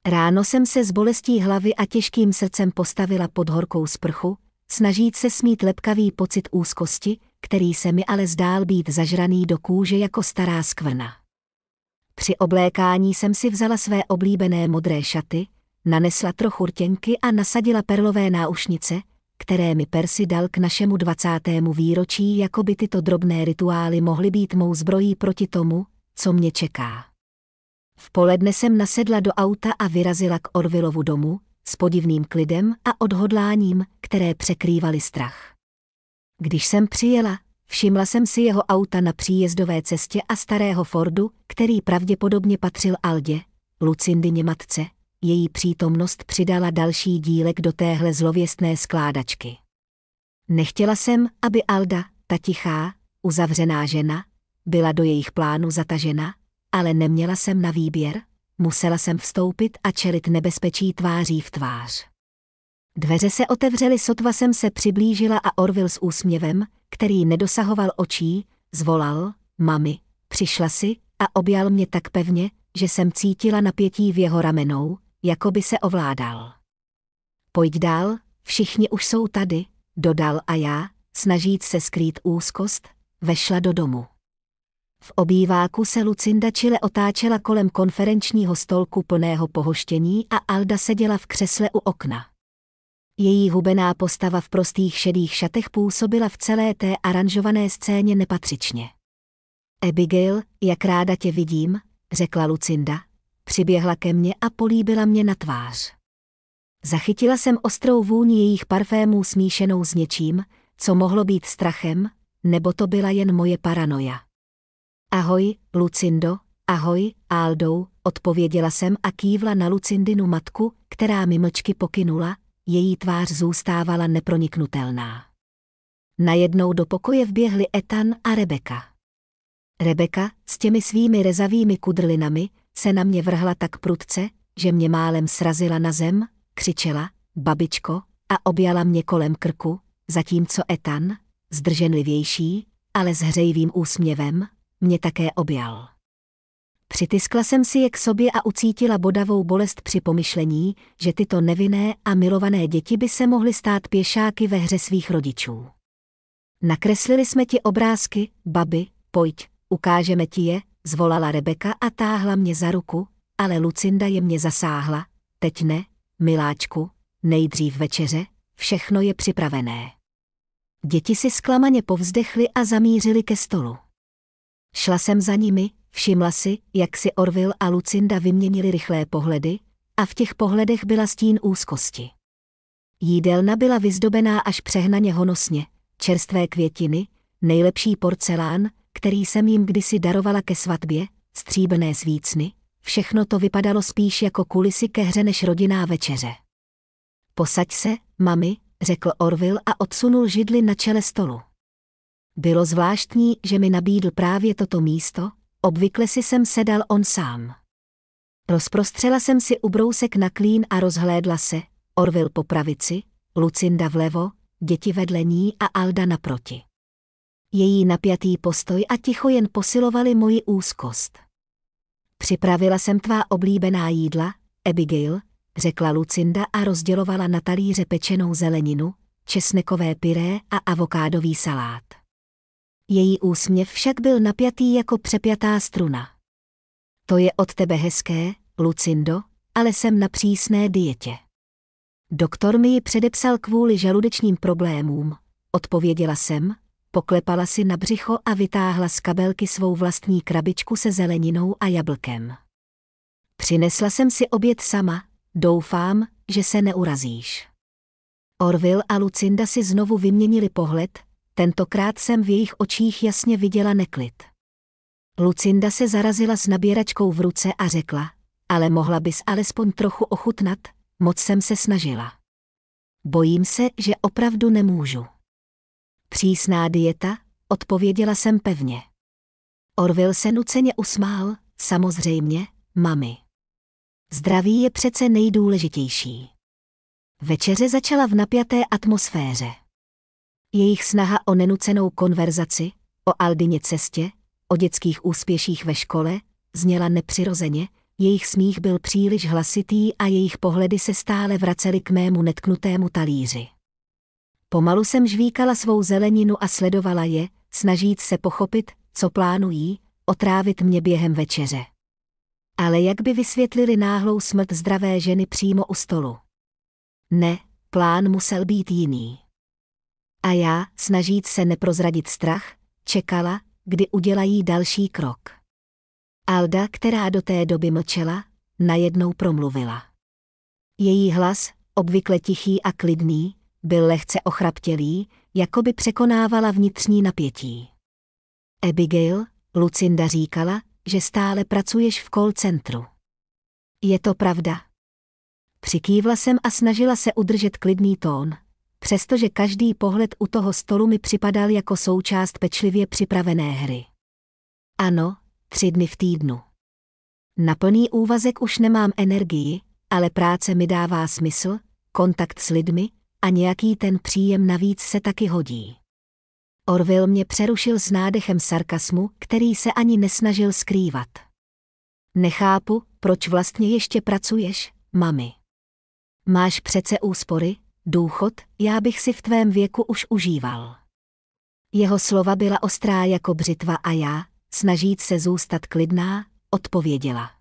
Ráno jsem se s bolestí hlavy a těžkým srdcem postavila pod horkou sprchu, snažíc se smít lepkavý pocit úzkosti, který se mi ale zdál být zažraný do kůže jako stará skvrna. Při oblékání jsem si vzala své oblíbené modré šaty, nanesla trochu rtěnky a nasadila perlové náušnice, které mi Percy dal k našemu 20. výročí, jako by tyto drobné rituály mohly být mou zbrojí proti tomu, co mě čeká. V poledne jsem nasedla do auta a vyrazila k Orvillovu domu, s podivným klidem a odhodláním, které překrývaly strach. Když jsem přijela, všimla jsem si jeho auta na příjezdové cestě a starého Fordu, který pravděpodobně patřil Aldě, Lucindyně matce. Její přítomnost přidala další dílek do téhle zlověstné skládačky. Nechtěla jsem, aby Alda, ta tichá, uzavřená žena, byla do jejich plánu zatažena, ale neměla jsem na výběr, musela jsem vstoupit a čelit nebezpečí tváří v tvář. Dveře se otevřely, sotva jsem se přiblížila a Orville s úsměvem, který nedosahoval očí, zvolal: Mami, přišla si, a objal mě tak pevně, že jsem cítila napětí v jeho ramenou, jako by se ovládal. Pojď dál, všichni už jsou tady, dodal a já, snažíc se skrýt úzkost, vešla do domu. V obýváku se Lucinda čile otáčela kolem konferenčního stolku plného pohoštění a Alda seděla v křesle u okna. Její hubená postava v prostých šedých šatech působila v celé té aranžované scéně nepatřičně. Abigail, jak ráda tě vidím, řekla Lucinda, přiběhla ke mně a políbila mě na tvář. Zachytila jsem ostrou vůni jejich parfémů smíšenou s něčím, co mohlo být strachem, nebo to byla jen moje paranoja. Ahoj, Lucindo, ahoj, Aldou, odpověděla jsem a kývla na Lucindinu matku, která mi mlčky pokynula, její tvář zůstávala neproniknutelná. Najednou do pokoje vběhli Ethan a Rebecca. Rebecca, s těmi svými rezavými kudrlinami, se na mě vrhla tak prudce, že mě málem srazila na zem, křičela, babičko, a objala mě kolem krku, zatímco Ethan, zdrženlivější, ale s hřejivým úsměvem, mě také objal. Přitiskla jsem si je k sobě a ucítila bodavou bolest při pomyšlení, že tyto nevinné a milované děti by se mohly stát pěšáky ve hře svých rodičů. Nakreslili jsme ti obrázky, babi, pojď, ukážeme ti je, zvolala Rebecca a táhla mě za ruku, ale Lucinda je mě zasáhla, teď ne, miláčku, nejdřív večeře, všechno je připravené. Děti si zklamaně povzdechly a zamířily ke stolu. Šla jsem za nimi, všimla si, jak si Orville a Lucinda vyměnili rychlé pohledy, a v těch pohledech byla stín úzkosti. Jídelna byla vyzdobená až přehnaně honosně, čerstvé květiny, nejlepší porcelán, který jsem jim kdysi darovala ke svatbě, stříbrné svícny, všechno to vypadalo spíš jako kulisy ke hře než rodinná večeře. Posaď se, mami, řekl Orville a odsunul židli na čele stolu. Bylo zvláštní, že mi nabídl právě toto místo, obvykle si sem sedal on sám. Rozprostřela jsem si ubrousek na klín a rozhlédla se, Orville po pravici, Lucinda vlevo, děti vedle ní a Alda naproti. Její napjatý postoj a ticho jen posilovali moji úzkost. Připravila jsem tvá oblíbená jídla, Abigail, řekla Lucinda a rozdělovala na talíře pečenou zeleninu, česnekové pyré a avokádový salát. Její úsměv však byl napjatý jako přepjatá struna. To je od tebe hezké, Lucindo, ale jsem na přísné dietě. Doktor mi ji předepsal kvůli žaludečním problémům, odpověděla jsem, poklepala si na břicho a vytáhla z kabelky svou vlastní krabičku se zeleninou a jablkem. Přinesla jsem si oběd sama, doufám, že se neurazíš. Orville a Lucinda si znovu vyměnili pohled, tentokrát jsem v jejich očích jasně viděla neklid. Lucinda se zarazila s nabíračkou v ruce a řekla, ale mohla bys alespoň trochu ochutnat, moc jsem se snažila. Bojím se, že opravdu nemůžu. Přísná dieta, odpověděla jsem pevně. Orville se nuceně usmál, samozřejmě, mami. Zdraví je přece nejdůležitější. Večeře začala v napjaté atmosféře. Jejich snaha o nenucenou konverzaci, o Aldině cestě, o dětských úspěších ve škole, zněla nepřirozeně, jejich smích byl příliš hlasitý a jejich pohledy se stále vracely k mému netknutému talíři. Pomalu jsem žvíkala svou zeleninu a sledovala je, snažíc se pochopit, co plánují, otrávit mě během večeře. Ale jak by vysvětlili náhlou smrt zdravé ženy přímo u stolu? Ne, plán musel být jiný. A já, snažíc se neprozradit strach, čekala, kdy udělají další krok. Alda, která do té doby mlčela, najednou promluvila. Její hlas, obvykle tichý a klidný, byl lehce ochraptělý, jako by překonávala vnitřní napětí. Abigail, Lucinda říkala, že stále pracuješ v call centru. Je to pravda. Přikývla jsem a snažila se udržet klidný tón, přestože každý pohled u toho stolu mi připadal jako součást pečlivě připravené hry. Ano, 3 dny v týdnu. Na plný úvazek už nemám energii, ale práce mi dává smysl, kontakt s lidmi a nějaký ten příjem navíc se taky hodí. Orville mě přerušil s nádechem sarkasmu, který se ani nesnažil skrývat. Nechápu, proč vlastně ještě pracuješ, mami. Máš přece úspory, důchod, já bych si v tvém věku už užíval. Jeho slova byla ostrá jako břitva a já, snažíc se zůstat klidná, odpověděla.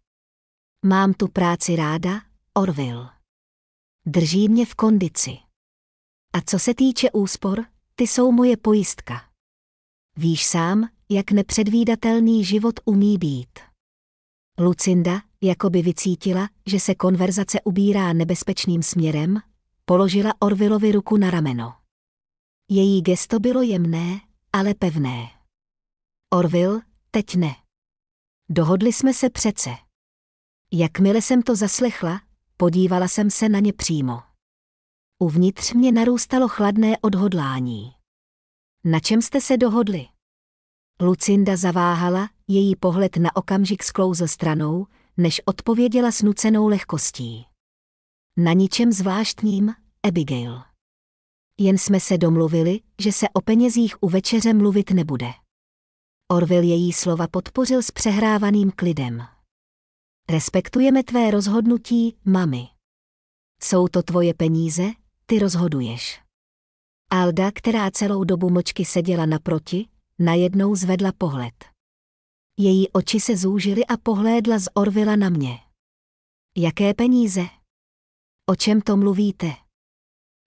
Mám tu práci ráda, Orville. Drží mě v kondici. A co se týče úspor, ty jsou moje pojistka. Víš sám, jak nepředvídatelný život umí být. Lucinda, jako by vycítila, že se konverzace ubírá nebezpečným směrem, položila Orvilleovi ruku na rameno. Její gesto bylo jemné, ale pevné. Orville, teď ne. Dohodli jsme se přece. Jakmile jsem to zaslechla, podívala jsem se na ně přímo. Uvnitř mě narůstalo chladné odhodlání. Na čem jste se dohodli? Lucinda zaváhala, její pohled na okamžik sklouzl stranou, než odpověděla s nucenou lehkostí. Na ničem zvláštním, Abigail. Jen jsme se domluvili, že se o penězích u večeře mluvit nebude. Orville její slova podpořil s přehrávaným klidem. Respektujeme tvé rozhodnutí, mami. Jsou to tvoje peníze, ty rozhoduješ. Alda, která celou dobu mlčky seděla naproti, najednou zvedla pohled. Její oči se zúžily a pohlédla z Orvilla na mě. Jaké peníze? O čem to mluvíte?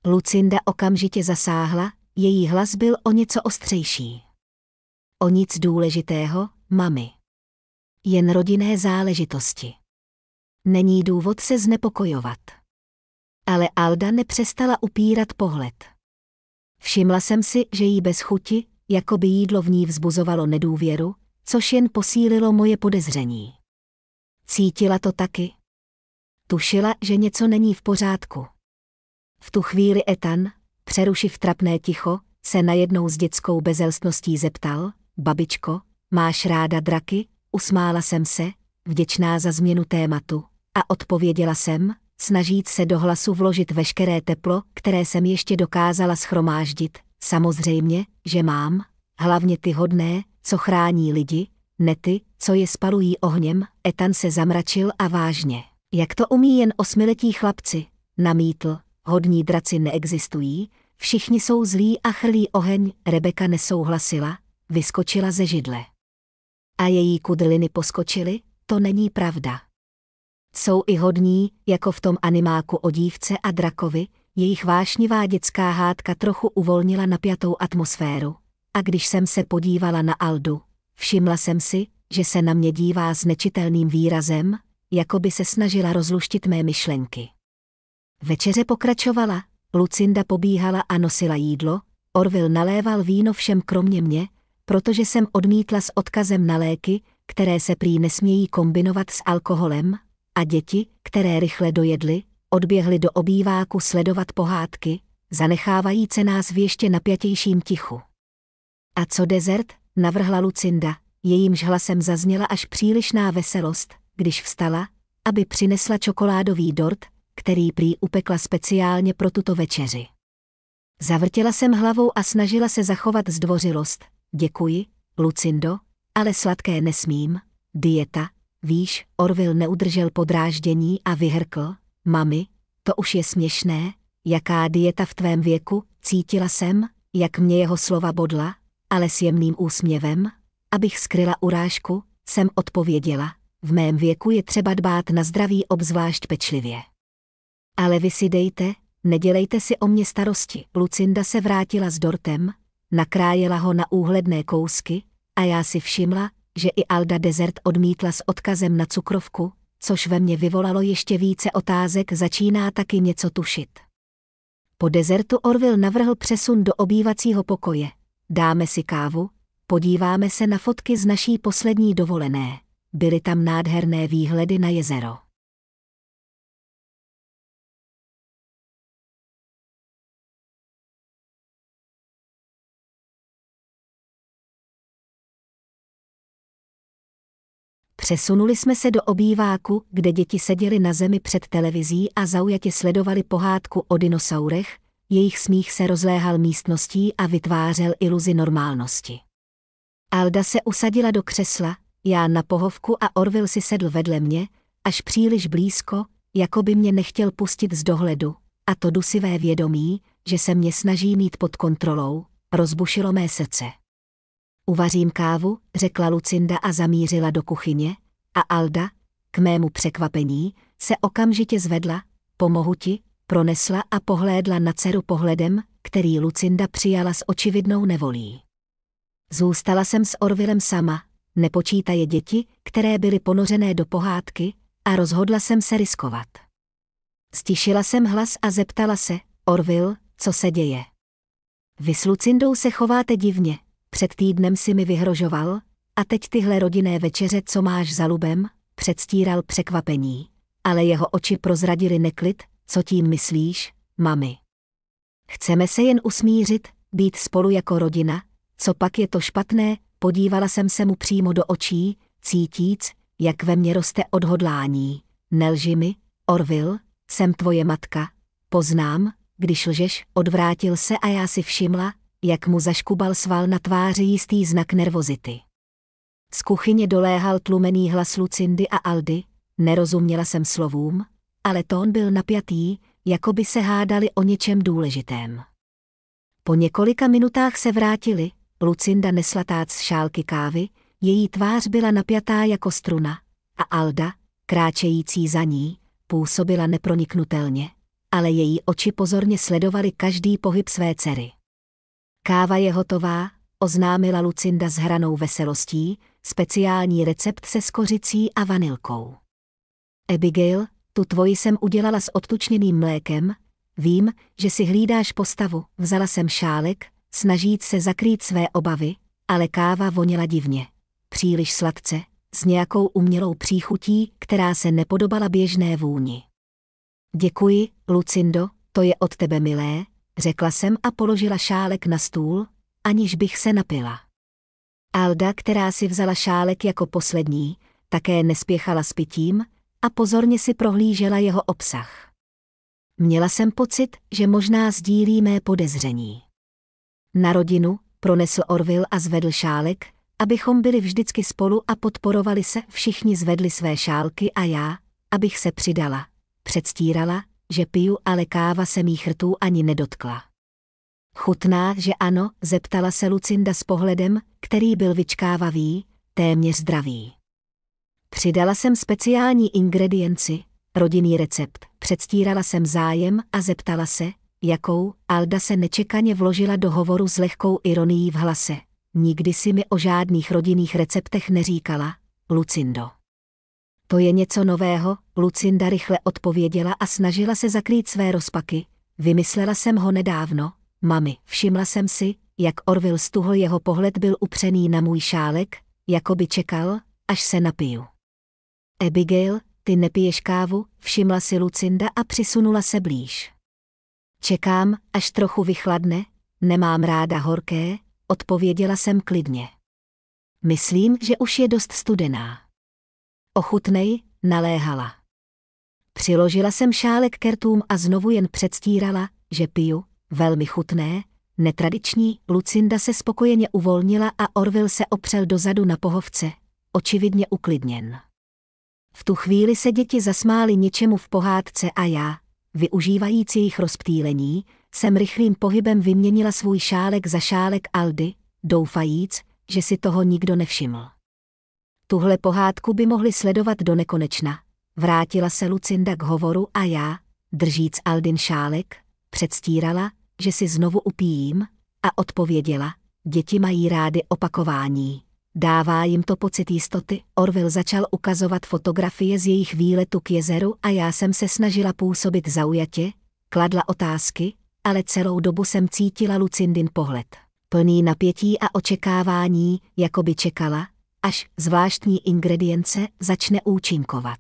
Lucinda okamžitě zasáhla, její hlas byl o něco ostřejší. O nic důležitého, mami. Jen rodinné záležitosti. Není důvod se znepokojovat. Ale Alda nepřestala upírat pohled. Všimla jsem si, že jí bez chuti, jako by jídlo v ní vzbuzovalo nedůvěru, což jen posílilo moje podezření. Cítila to taky. Tušila, že něco není v pořádku. V tu chvíli Ethan, přerušiv trapné ticho, se najednou s dětskou bezelstností zeptal: babičko, máš ráda draky? Usmála jsem se, vděčná za změnu tématu, a odpověděla jsem, snažíc se do hlasu vložit veškeré teplo, které jsem ještě dokázala shromáždit. Samozřejmě, že mám, hlavně ty hodné, co chrání lidi, ne ty, co je spalují ohněm. Ethan se zamračil a vážně, jak to umí jen 8letí chlapci, namítl, hodní draci neexistují, všichni jsou zlí a chrlí oheň. Rebecca nesouhlasila, vyskočila ze židle. A její kudliny poskočily, to není pravda. Jsou i hodní, jako v tom animáku o dívce a drakovi. Jejich vášnivá dětská hádka trochu uvolnila napjatou atmosféru, a když jsem se podívala na Aldu, všimla jsem si, že se na mě dívá s nečitelným výrazem, jako by se snažila rozluštit mé myšlenky. Večeře pokračovala, Lucinda pobíhala a nosila jídlo, Orville naléval víno všem kromě mě, protože jsem odmítla s odkazem na léky, které se prý nesmějí kombinovat s alkoholem, a děti, které rychle dojedly, odběhli do obýváku sledovat pohádky, zanechávajíce nás v ještě napjatějším tichu. A co dezert? Navrhla Lucinda, jejímž hlasem zazněla až přílišná veselost, když vstala, aby přinesla čokoládový dort, který prý upekla speciálně pro tuto večeři. Zavrtěla jsem hlavou a snažila se zachovat zdvořilost. Děkuji, Lucindo, ale sladké nesmím. Dieta, víš, Orville neudržel podráždění a vyhrkl: mami, to už je směšné, jaká dieta v tvém věku? Cítila jsem, jak mě jeho slova bodla, ale s jemným úsměvem, abych skryla urážku, jsem odpověděla: v mém věku je třeba dbát na zdraví obzvlášť pečlivě. Ale vy si dejte, nedělejte si o mě starosti. Lucinda se vrátila s dortem, nakrájela ho na úhledné kousky a já si všimla, že i Alda dezert odmítla s odkazem na cukrovku, což ve mně vyvolalo ještě více otázek. Začíná taky něco tušit. Po dezertu Orville navrhl přesun do obývacího pokoje. Dáme si kávu, podíváme se na fotky z naší poslední dovolené. Byly tam nádherné výhledy na jezero. Přesunuli jsme se do obýváku, kde děti seděly na zemi před televizí a zaujatě sledovali pohádku o dinosaurech, jejich smích se rozléhal místností a vytvářel iluzi normálnosti. Alda se usadila do křesla, já na pohovku a Orville si sedl vedle mě, až příliš blízko, jako by mě nechtěl pustit z dohledu, a to dusivé vědomí, že se mě snaží mít pod kontrolou, rozbušilo mé srdce. Uvařím kávu, řekla Lucinda a zamířila do kuchyně, a Alda, k mému překvapení, se okamžitě zvedla, pomohu ti, pronesla a pohlédla na dceru pohledem, který Lucinda přijala s očividnou nevolí. Zůstala jsem s Orvillem sama, nepočítaje děti, které byly ponořené do pohádky, a rozhodla jsem se riskovat. Stišila jsem hlas a zeptala se: Orville, co se děje? Vy s Lucindou se chováte divně. Před týdnem si mi vyhrožoval, a teď tyhle rodinné večeře, co máš za lubem? Předstíral překvapení, ale jeho oči prozradily neklid. Co tím myslíš, mami? Chceme se jen usmířit, být spolu jako rodina, co pak je to špatné, podívala jsem se mu přímo do očí, cítíc, jak ve mně roste odhodlání. Nelži mi, Orville, jsem tvoje matka, poznám, když lžeš, odvrátil se a já si všimla, jak mu zaškubal sval na tváři jistý znak nervozity. Z kuchyně doléhal tlumený hlas Lucindy a Aldy, nerozuměla jsem slovům, ale tón byl napjatý, jako by se hádali o něčem důležitém. Po několika minutách se vrátili, Lucinda nesla tác z šálky kávy, její tvář byla napjatá jako struna, a Alda, kráčející za ní, působila neproniknutelně, ale její oči pozorně sledovaly každý pohyb své dcery. Káva je hotová, oznámila Lucinda s hranou veselostí, speciální recept se skořicí a vanilkou. Abigail, tu tvoji jsem udělala s odtučněným mlékem, vím, že si hlídáš postavu, vzala jsem šálek, snažíc se zakrýt své obavy, ale káva voněla divně, příliš sladce, s nějakou umělou příchutí, která se nepodobala běžné vůni. Děkuji, Lucindo, to je od tebe milé, řekla jsem a položila šálek na stůl, aniž bych se napila. Alda, která si vzala šálek jako poslední, také nespěchala s pitím a pozorně si prohlížela jeho obsah. Měla jsem pocit, že možná sdílí mé podezření. Na rodinu, pronesl Orville a zvedl šálek, abychom byli vždycky spolu a podporovali se, všichni zvedli své šálky a já, abych se přidala, předstírala, že piju, ale káva se mých rtů ani nedotkla. Chutná, že ano, zeptala se Lucinda s pohledem, který byl vyčkávavý, téměř zdravý. Přidala jsem speciální ingredienci, rodinný recept, předstírala jsem zájem a zeptala se, jakou. Alda se nečekaně vložila do hovoru s lehkou ironií v hlase. Nikdy si mi o žádných rodinných receptech neříkala, Lucindo. To je něco nového, Lucinda rychle odpověděla a snažila se zakrýt své rozpaky. Vymyslela jsem ho nedávno, mami, všimla jsem si, jak Orville stuhl, jeho pohled byl upřený na můj šálek, jako by čekal, až se napiju. Abigail, ty nepiješ kávu, všimla si Lucinda a přisunula se blíž. Čekám, až trochu vychladne, nemám ráda horké, odpověděla jsem klidně. Myslím, že už je dost studená. Ochutnej, naléhala. Přiložila jsem šálek ke rtům a znovu jen předstírala, že piju, velmi chutné, netradiční. Lucinda se spokojeně uvolnila a Orville se opřel dozadu na pohovce, očividně uklidněn. V tu chvíli se děti zasmály něčemu v pohádce a já, využívajíc jejich rozptýlení, jsem rychlým pohybem vyměnila svůj šálek za šálek Aldy, doufajíc, že si toho nikdo nevšiml. Tuhle pohádku by mohli sledovat do nekonečna. Vrátila se Lucinda k hovoru a já, držíc Aldin šálek, předstírala, že si znovu upijím, a odpověděla, děti mají rády opakování. Dává jim to pocit jistoty. Orville začal ukazovat fotografie z jejich výletu k jezeru a já jsem se snažila působit zaujatě, kladla otázky, ale celou dobu jsem cítila Lucindin pohled, plný napětí a očekávání, jako by čekala, až zvláštní ingredience začne účinkovat.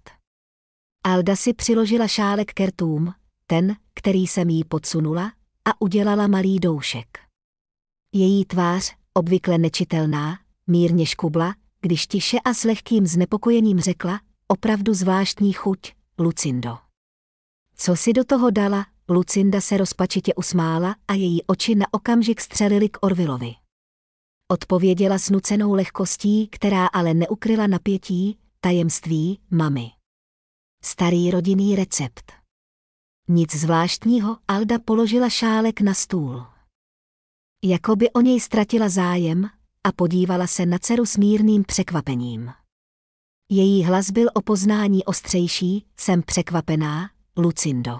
Alda si přiložila šálek ke rtům, ten, který jsem jí podsunula, a udělala malý doušek. Její tvář, obvykle nečitelná, mírně škubla, když tiše a s lehkým znepokojením řekla, opravdu zvláštní chuť, Lucindo. Co si do toho dala? Lucinda se rozpačitě usmála a její oči na okamžik střelily k Orvillovi. Odpověděla s nucenou lehkostí, která ale neukryla napětí, tajemství, mami. Starý rodinný recept. Nic zvláštního, Alda položila šálek na stůl. Jakoby o něj ztratila zájem a podívala se na dceru s mírným překvapením. Její hlas byl o poznání ostřejší, jsem překvapená, Lucindo.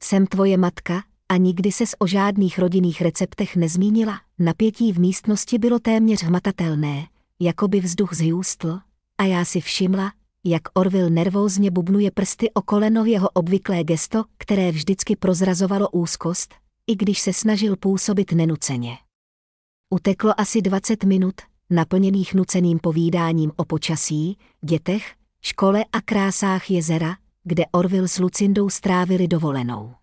Jsem tvoje matka a nikdy ses o žádných rodinných receptech nezmínila. Napětí v místnosti bylo téměř hmatatelné, jako by vzduch zhůstl, a já si všimla, jak Orville nervózně bubnuje prsty o koleno, jeho obvyklé gesto, které vždycky prozrazovalo úzkost, i když se snažil působit nenuceně. Uteklo asi 20 minut, naplněných nuceným povídáním o počasí, dětech, škole a krásách jezera, kde Orville s Lucindou strávili dovolenou.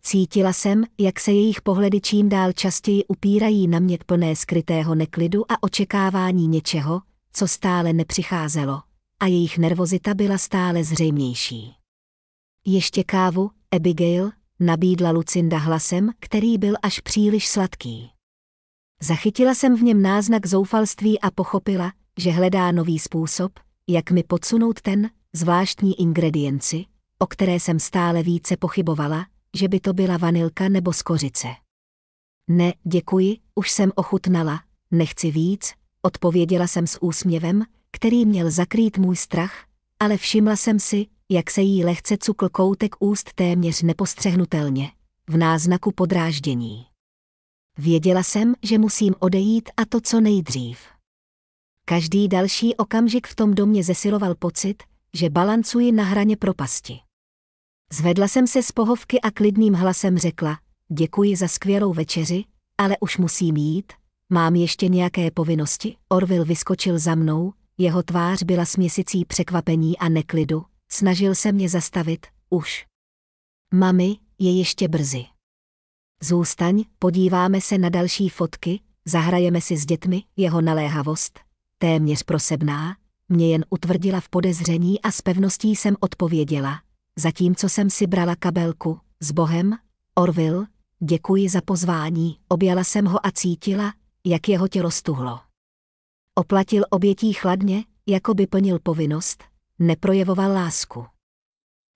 Cítila jsem, jak se jejich pohledy čím dál častěji upírají na mě plné skrytého neklidu a očekávání něčeho, co stále nepřicházelo, a jejich nervozita byla stále zřejmější. Ještě kávu, Abigail, nabídla Lucinda hlasem, který byl až příliš sladký. Zachytila jsem v něm náznak zoufalství a pochopila, že hledá nový způsob, jak mi podsunout ten zvláštní ingredienci, o které jsem stále více pochybovala, že by to byla vanilka nebo skořice. Ne, děkuji, už jsem ochutnala, nechci víc, odpověděla jsem s úsměvem, který měl zakrýt můj strach, ale všimla jsem si, jak se jí lehce cukl koutek úst téměř nepostřehnutelně, v náznaku podráždění. Věděla jsem, že musím odejít a to co nejdřív. Každý další okamžik v tom domě zesiloval pocit, že balancuji na hraně propasti. Zvedla jsem se z pohovky a klidným hlasem řekla, děkuji za skvělou večeři, ale už musím jít, mám ještě nějaké povinnosti. Orville vyskočil za mnou, jeho tvář byla směsicí překvapení a neklidu, snažil se mě zastavit, už. Mami, je ještě brzy. Zůstaň, podíváme se na další fotky, zahrajeme si s dětmi. Jeho naléhavost, téměř prosebná, mě jen utvrdila v podezření a s pevností jsem odpověděla, zatímco jsem si brala kabelku, s Bohem, Orville, děkuji za pozvání, objala jsem ho a cítila, jak jeho tělo stuhlo. Oplatil obětí chladně, jako by plnil povinnost, neprojevoval lásku.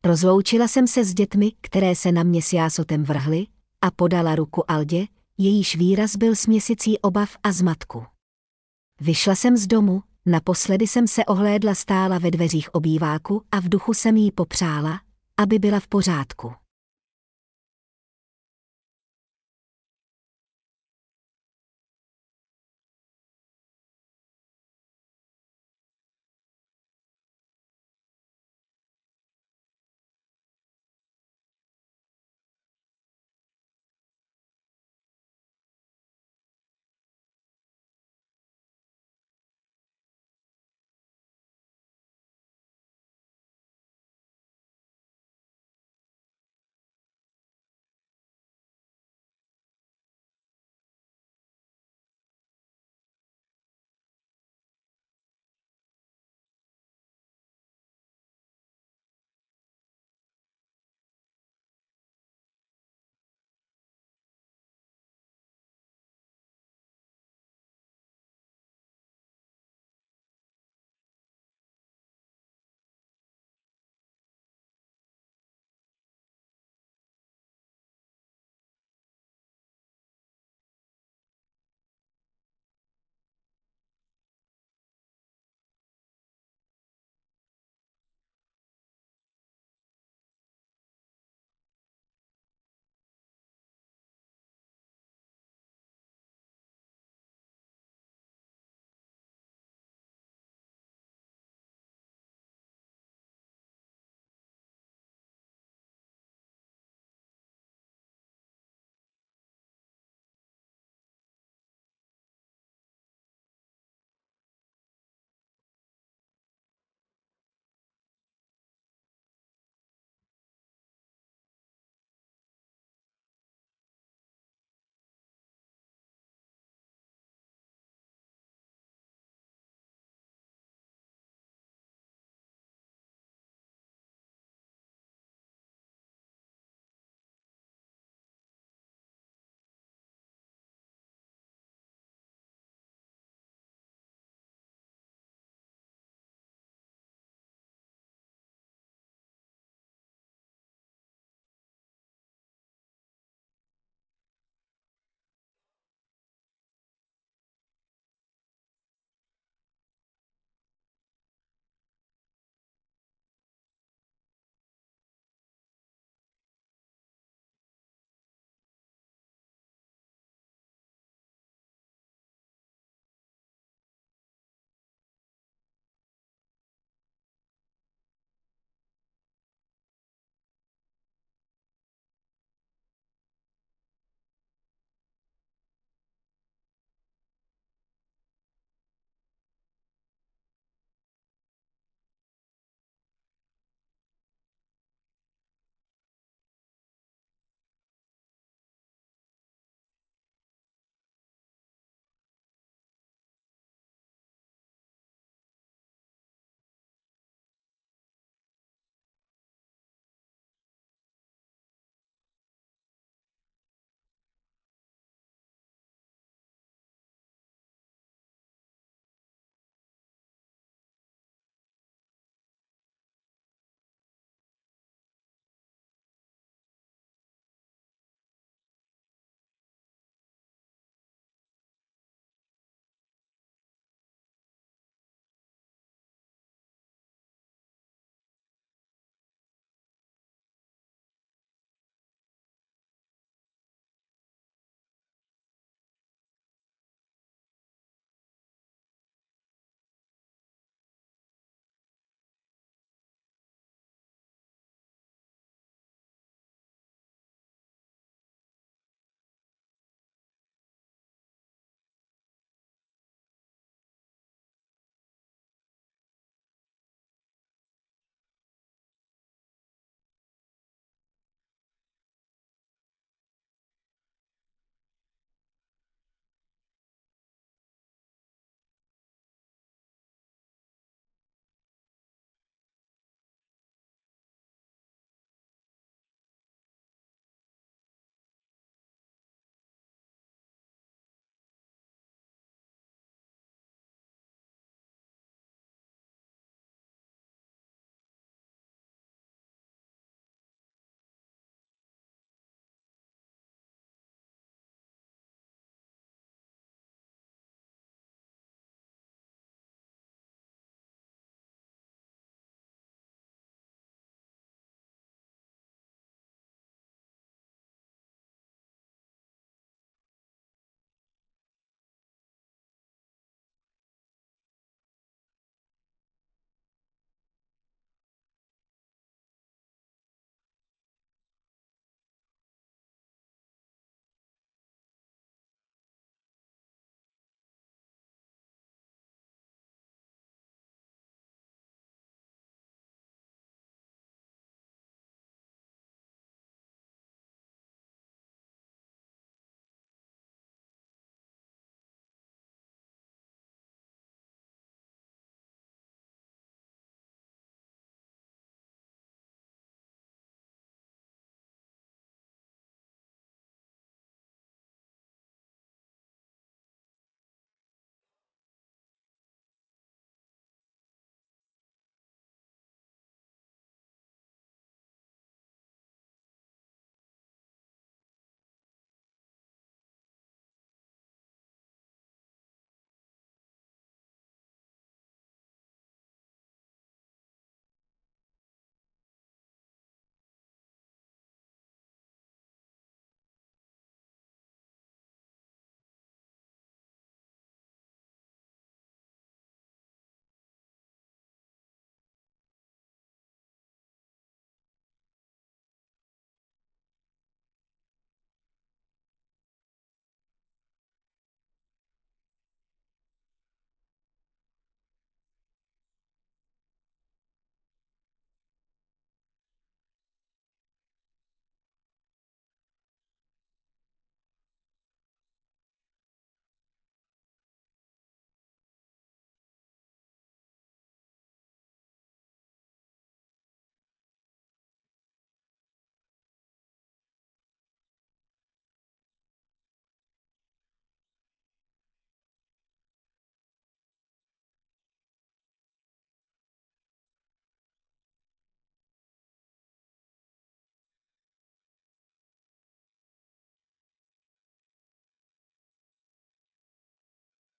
Rozloučila jsem se s dětmi, které se na mě s jásotem vrhly, a podala ruku Aldě, jejíž výraz byl směsicí obav a zmatku. Vyšla jsem z domu, naposledy jsem se ohlédla, stála ve dveřích obýváku a v duchu jsem jí popřála, aby byla v pořádku.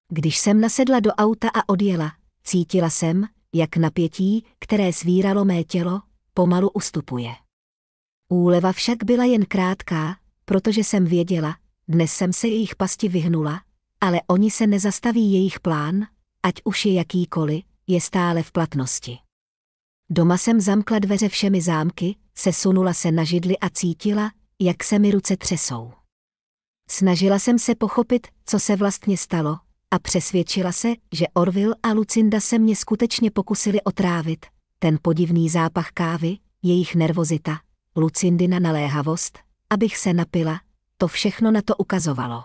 Když jsem nasedla do auta a odjela, cítila jsem, jak napětí, které svíralo mé tělo, pomalu ustupuje. Úleva však byla jen krátká, protože jsem věděla, dnes jsem se jejich pasti vyhnula, ale oni se nezastaví, jejich plán, ať už je jakýkoliv, je stále v platnosti. Doma jsem zamkla dveře všemi zámky, sesunula se na židli a cítila, jak se mi ruce třesou. Snažila jsem se pochopit, co se vlastně stalo, a přesvědčila se, že Orville a Lucinda se mě skutečně pokusili otrávit, ten podivný zápach kávy, jejich nervozita, Lucindina naléhavost, abych se napila, to všechno na to ukazovalo.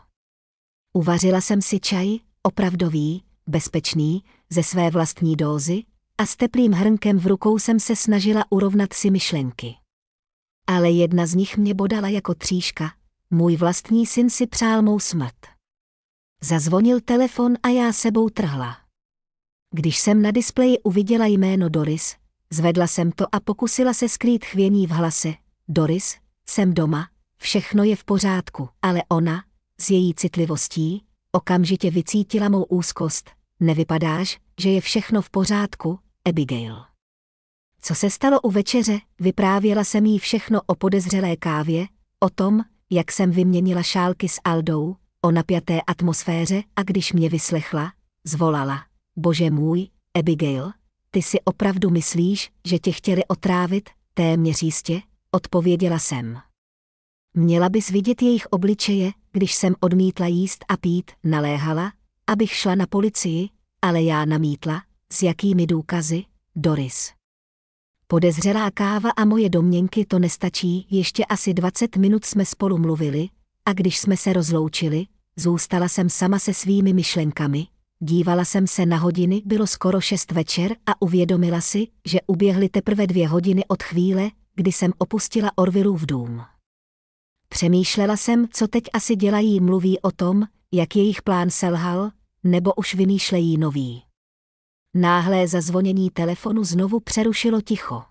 Uvařila jsem si čaj, opravdový, bezpečný, ze své vlastní dózy, a s teplým hrnkem v rukou jsem se snažila urovnat si myšlenky. Ale jedna z nich mě bodala jako tříška, můj vlastní syn si přál mou smrt. Zazvonil telefon a já sebou trhla. Když jsem na displeji uviděla jméno Doris, zvedla jsem to a pokusila se skrýt chvění v hlase. Doris, jsem doma, všechno je v pořádku, ale ona, s její citlivostí, okamžitě vycítila mou úzkost. Nevypadáš, že je všechno v pořádku, Abigail. Co se stalo u večeře, vyprávěla jsem jí všechno o podezřelé kávě, o tom, jak jsem vyměnila šálky s Aldou, o napjaté atmosféře, a když mě vyslechla, zvolala. Bože můj, Abigail, ty si opravdu myslíš, že tě chtěli otrávit? Téměř jistě, odpověděla jsem. Měla bys vidět jejich obličeje, když jsem odmítla jíst a pít, naléhala, abych šla na policii, ale já namítla, s jakými důkazy, Doris. Podezřelá káva a moje domněnky, to nestačí, ještě asi 20 minut jsme spolu mluvili, a když jsme se rozloučili, zůstala jsem sama se svými myšlenkami, dívala jsem se na hodiny, bylo skoro 6 večer a uvědomila si, že uběhly teprve 2 hodiny od chvíle, kdy jsem opustila Orvillův dům. Přemýšlela jsem, co teď asi dělají, mluví o tom, jak jejich plán selhal, nebo už vymýšlejí nový. Náhlé zazvonění telefonu znovu přerušilo ticho.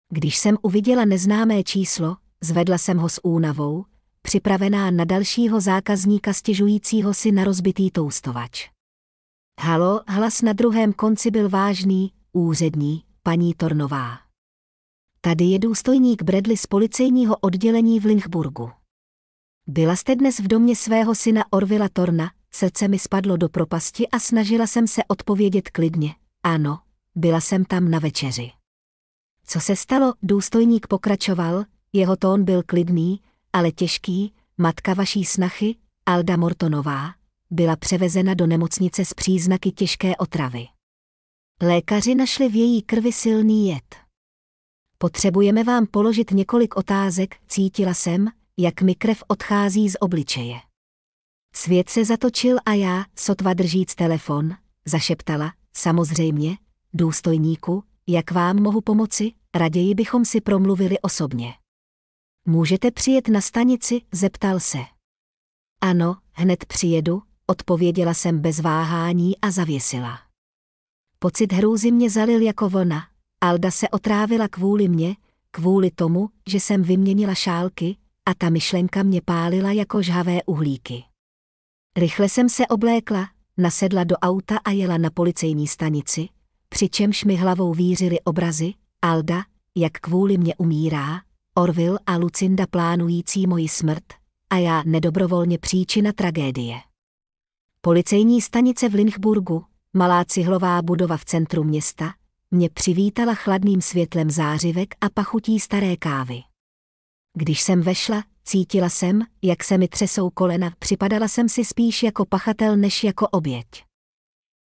Když jsem uviděla neznámé číslo, zvedla jsem ho s únavou, připravená na dalšího zákazníka stěžujícího si na rozbitý toustovač. Halo, hlas na druhém konci byl vážný, úřední, paní Tornová. Tady je důstojník Bradley z policejního oddělení v Lynchburgu. Byla jste dnes v domě svého syna Orvilla Thorna? Srdce mi spadlo do propasti a snažila jsem se odpovědět klidně. Ano, byla jsem tam na večeři. Co se stalo? Důstojník pokračoval, jeho tón byl klidný, ale těžký. Matka vaší snachy, Alda Mortonová, byla převezena do nemocnice s příznaky těžké otravy. Lékaři našli v její krvi silný jed. Potřebujeme vám položit několik otázek, cítila jsem, jak mi krev odchází z obličeje. Svět se zatočil a já, sotva držíc telefon, zašeptala, samozřejmě, důstojníku, jak vám mohu pomoci, raději bychom si promluvili osobně. Můžete přijet na stanici, zeptal se. Ano, hned přijedu, odpověděla jsem bez váhání a zavěsila. Pocit hrůzy mě zalil jako vlna. Alda se otrávila kvůli mně, kvůli tomu, že jsem vyměnila šálky, a ta myšlenka mě pálila jako žhavé uhlíky. Rychle jsem se oblékla, nasedla do auta a jela na policejní stanici, přičemž mi hlavou vířily obrazy, Alda, jak kvůli mě umírá, Orville a Lucinda plánující moji smrt, a já nedobrovolně příčina tragédie. Policejní stanice v Lynchburgu, malá cihlová budova v centru města, mě přivítala chladným světlem zářivek a pachutí staré kávy. Když jsem vešla, cítila jsem, jak se mi třesou kolena, připadala jsem si spíš jako pachatel než jako oběť.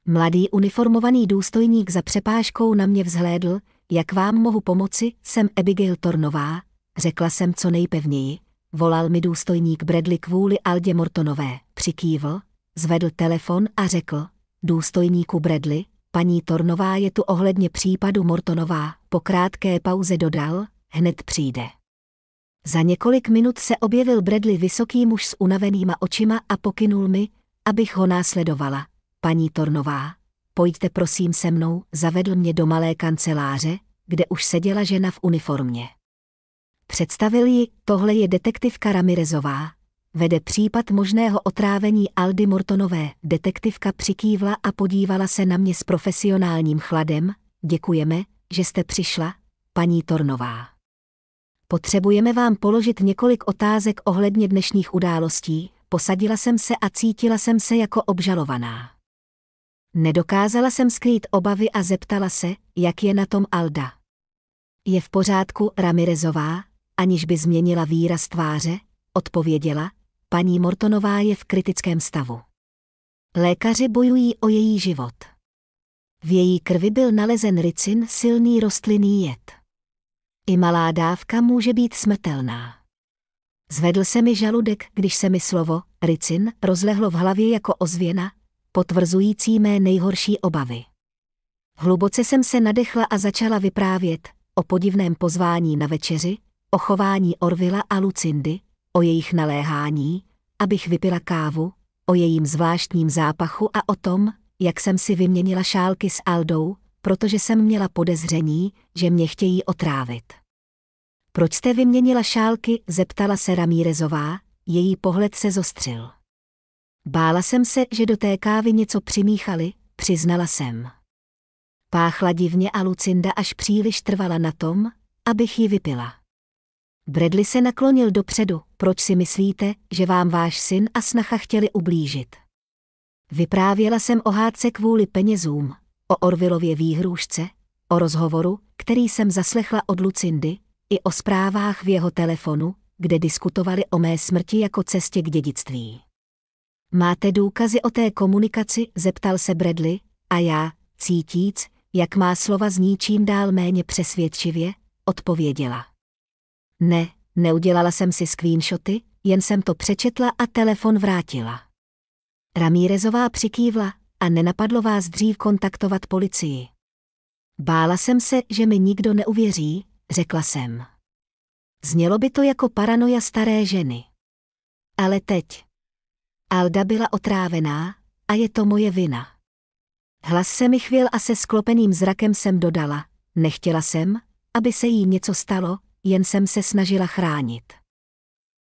Mladý uniformovaný důstojník za přepážkou na mě vzhlédl, jak vám mohu pomoci, jsem Abigail Thornová, řekla jsem co nejpevněji, volal mi důstojník Bradley kvůli Aldě Mortonové, přikývl, zvedl telefon a řekl, důstojníku Bradley, paní Thornová je tu ohledně případu Mortonová, po krátké pauze dodal, hned přijde. Za několik minut se objevil Bradley, vysoký muž s unavenýma očima, a pokynul mi, abych ho následovala. Paní Thornová, pojďte prosím se mnou, zavedl mě do malé kanceláře, kde už seděla žena v uniformě. Představil ji, tohle je detektivka Ramirezová, Vede případ možného otrávení Aldy Mortonové. Detektivka přikývla a podívala se na mě s profesionálním chladem. Děkujeme, že jste přišla, paní Tornová. Potřebujeme vám položit několik otázek ohledně dnešních událostí. Posadila jsem se a cítila jsem se jako obžalovaná. Nedokázala jsem skrýt obavy a zeptala se, jak je na tom Alda. Je v pořádku, Ramirezová, aniž by změnila výraz tváře, odpověděla, paní Mortonová je v kritickém stavu. Lékaři bojují o její život. V její krvi byl nalezen ricin, silný rostlinný jed. I malá dávka může být smrtelná. Zvedl se mi žaludek, když se mi slovo ricin rozlehlo v hlavě jako ozvěna, potvrzující mé nejhorší obavy. Hluboce jsem se nadechla a začala vyprávět o podivném pozvání na večeři, o chování Orvilla a Lucindy, o jejich naléhání, abych vypila kávu, o jejím zvláštním zápachu a o tom, jak jsem si vyměnila šálky s Aldou, protože jsem měla podezření, že mě chtějí otrávit. Proč jste vyměnila šálky, zeptala se Ramirezová, její pohled se zostřil. Bála jsem se, že do té kávy něco přimíchali, přiznala jsem. Páchla divně a Lucinda až příliš trvala na tom, abych ji vypila. Bradley se naklonil dopředu, proč si myslíte, že vám váš syn a snacha chtěli ublížit? Vyprávěla jsem o hádce kvůli penězům, o Orvillově výhrůžce, o rozhovoru, který jsem zaslechla od Lucindy, i o zprávách v jeho telefonu, kde diskutovali o mé smrti jako cestě k dědictví. Máte důkazy o té komunikaci, zeptal se Bradley, a já, cítíc, jak má slova zní čím dál méně přesvědčivě, odpověděla. Ne, neudělala jsem si screenshoty, jen jsem to přečetla a telefon vrátila. Ramirezová přikývla, a nenapadlo vás dřív kontaktovat policii. Bála jsem se, že mi nikdo neuvěří, řekla jsem. Znělo by to jako paranoja staré ženy. Ale teď. Alda byla otrávená, a je to moje vina. Hlas se mi chvěl a se sklopeným zrakem jsem dodala, nechtěla jsem, aby se jí něco stalo, jen jsem se snažila chránit.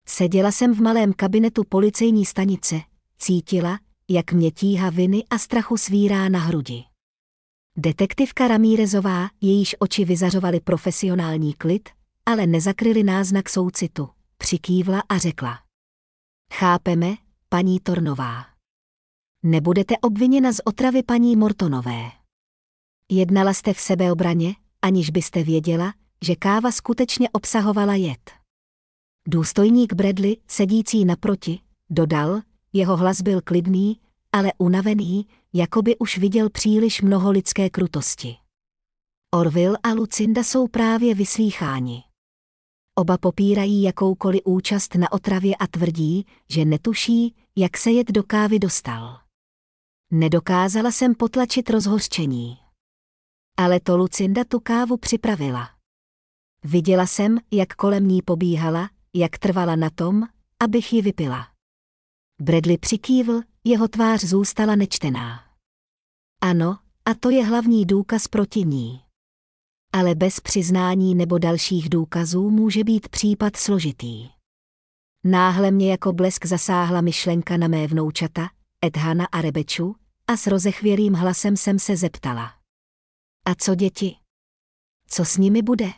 Seděla jsem v malém kabinetu policejní stanice, cítila, jak mě tíha viny a strachu svírá na hrudi. Detektivka Ramirezová, jejíž oči vyzařovaly profesionální klid, ale nezakryly náznak soucitu, přikývla a řekla. Chápeme, paní Tornová. Nebudete obviněna z otravy paní Mortonové. Jednala jste v sebeobraně, aniž byste věděla, že káva skutečně obsahovala jed. Důstojník Bradley, sedící naproti, dodal, jeho hlas byl klidný, ale unavený, jako by už viděl příliš mnoho lidské krutosti. Orville a Lucinda jsou právě vyslýcháni. Oba popírají jakoukoliv účast na otravě a tvrdí, že netuší, jak se jed do kávy dostal. Nedokázala jsem potlačit rozhořčení. Ale to Lucinda tu kávu připravila. Viděla jsem, jak kolem ní pobíhala, jak trvala na tom, abych ji vypila. Bradley přikývl, jeho tvář zůstala nečtená. Ano, a to je hlavní důkaz proti ní. Ale bez přiznání nebo dalších důkazů může být případ složitý. Náhle mě jako blesk zasáhla myšlenka na mé vnoučata, Edhana a Rebeču, a s rozechvělým hlasem jsem se zeptala. A co děti? Co s nimi bude?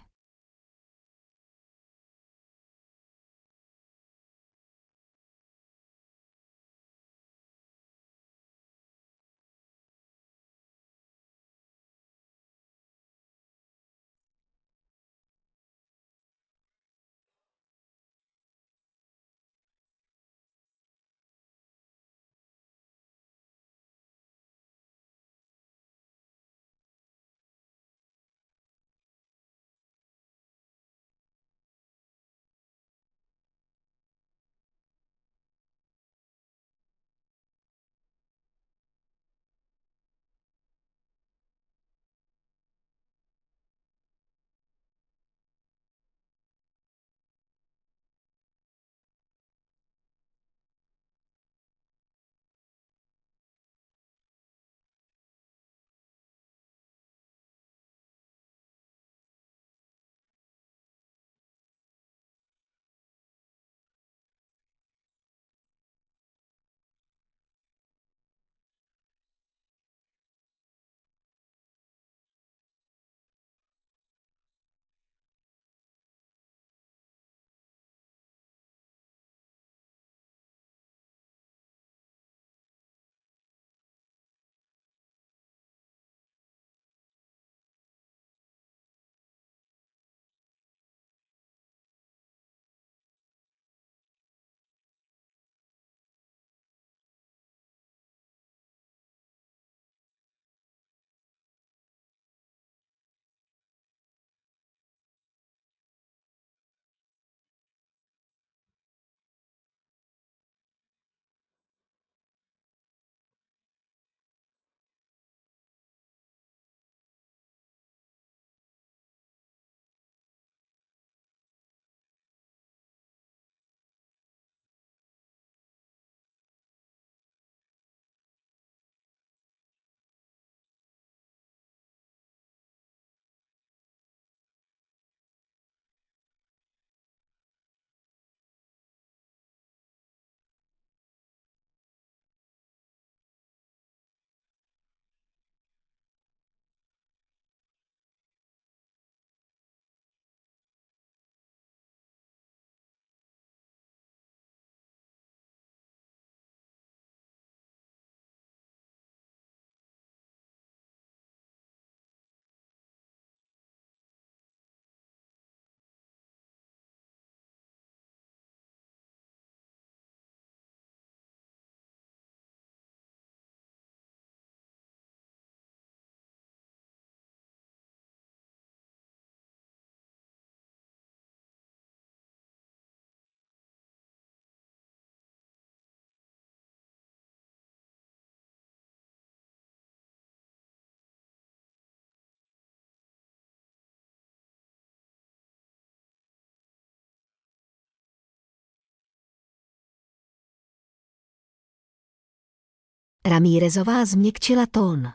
Ramírezová změkčila tón.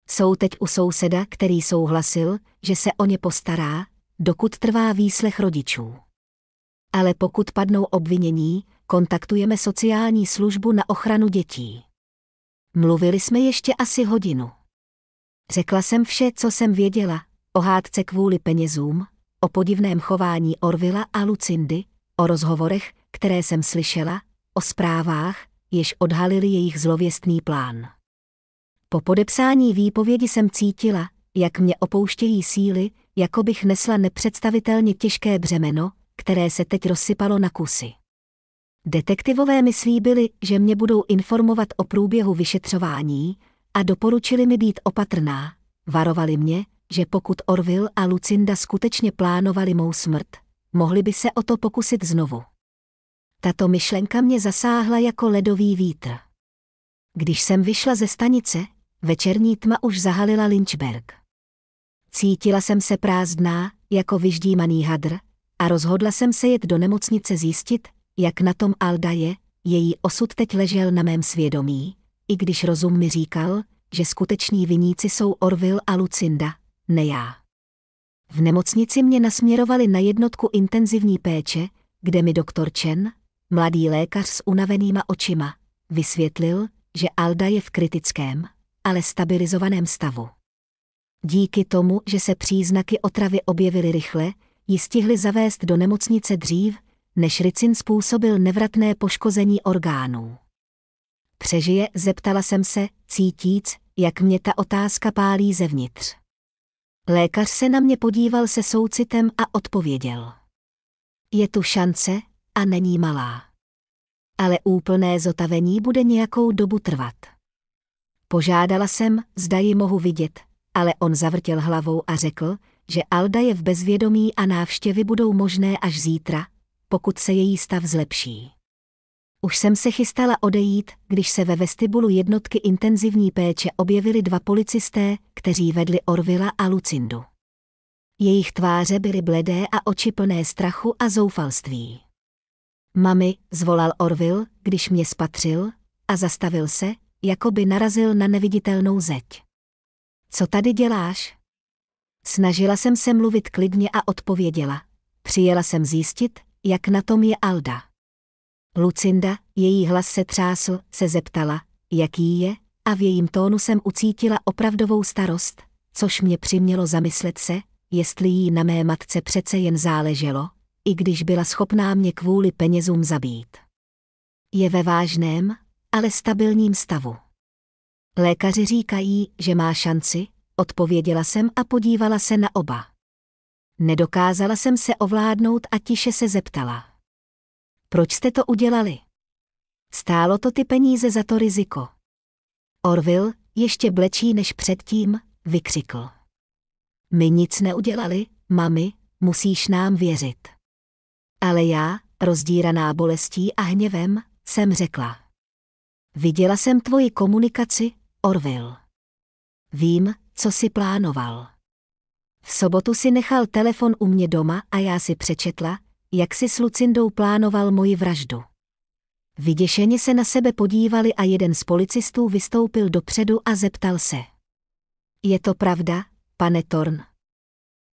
Jsou teď u souseda, který souhlasil, že se o ně postará, dokud trvá výslech rodičů. Ale pokud padnou obvinění, kontaktujeme sociální službu na ochranu dětí. Mluvili jsme ještě asi hodinu. Řekla jsem vše, co jsem věděla, o hádce kvůli penězům, o podivném chování Orvilla a Lucindy, o rozhovorech, které jsem slyšela, o zprávách, jež odhalily jejich zlověstný plán. Po podepsání výpovědi jsem cítila, jak mě opouštějí síly, jako bych nesla nepředstavitelně těžké břemeno, které se teď rozsypalo na kusy. Detektivové mi slíbili, že mě budou informovat o průběhu vyšetřování a doporučili mi být opatrná, varovali mě, že pokud Orville a Lucinda skutečně plánovali mou smrt, mohli by se o to pokusit znovu. Tato myšlenka mě zasáhla jako ledový vítr. Když jsem vyšla ze stanice, večerní tma už zahalila Lynchburg. Cítila jsem se prázdná, jako vyždímaný hadr, a rozhodla jsem se jet do nemocnice zjistit, jak na tom Alda je. Její osud teď ležel na mém svědomí, i když rozum mi říkal, že skuteční viníci jsou Orville a Lucinda, ne já. V nemocnici mě nasměrovali na jednotku intenzivní péče, kde mi doktor Chen, mladý lékař s unavenýma očima, vysvětlil, že Alda je v kritickém, ale stabilizovaném stavu. Díky tomu, že se příznaky otravy objevily rychle, ji stihli zavést do nemocnice dřív, než ricin způsobil nevratné poškození orgánů. Přežije, zeptala jsem se, cítíc, jak mě ta otázka pálí zevnitř. Lékař se na mě podíval se soucitem a odpověděl. Je tu šance, a není malá. Ale úplné zotavení bude nějakou dobu trvat. Požádala jsem, zda ji mohu vidět, ale on zavrtěl hlavou a řekl, že Alda je v bezvědomí a návštěvy budou možné až zítra, pokud se její stav zlepší. Už jsem se chystala odejít, když se ve vestibulu jednotky intenzivní péče objevili dva policisté, kteří vedli Orvilla a Lucindu. Jejich tváře byly bledé a oči plné strachu a zoufalství. Mami, zvolal Orville, když mě spatřil, a zastavil se, jako by narazil na neviditelnou zeď. Co tady děláš? Snažila jsem se mluvit klidně a odpověděla. Přijela jsem zjistit, jak na tom je Alda. Lucinda, její hlas se třásl, se zeptala, jaký je, a v jejím tónu jsem ucítila opravdovou starost, což mě přimělo zamyslet se, jestli jí na mé matce přece jen záleželo, i když byla schopná mě kvůli penězům zabít. Je ve vážném, ale stabilním stavu. Lékaři říkají, že má šanci, odpověděla jsem a podívala se na oba. Nedokázala jsem se ovládnout a tiše se zeptala. Proč jste to udělali? Stálo to ty peníze za to riziko. Orville, ještě blečí než předtím, vykřikl. My nic neudělali, mami, musíš nám věřit. Ale já, rozdíraná bolestí a hněvem, jsem řekla. Viděla jsem tvoji komunikaci, Orville. Vím, co jsi plánoval. V sobotu si nechal telefon u mě doma a já si přečetla, jak si s Lucindou plánoval moji vraždu. Vyděšeně se na sebe podívali a jeden z policistů vystoupil dopředu a zeptal se. Je to pravda, pane Thorne?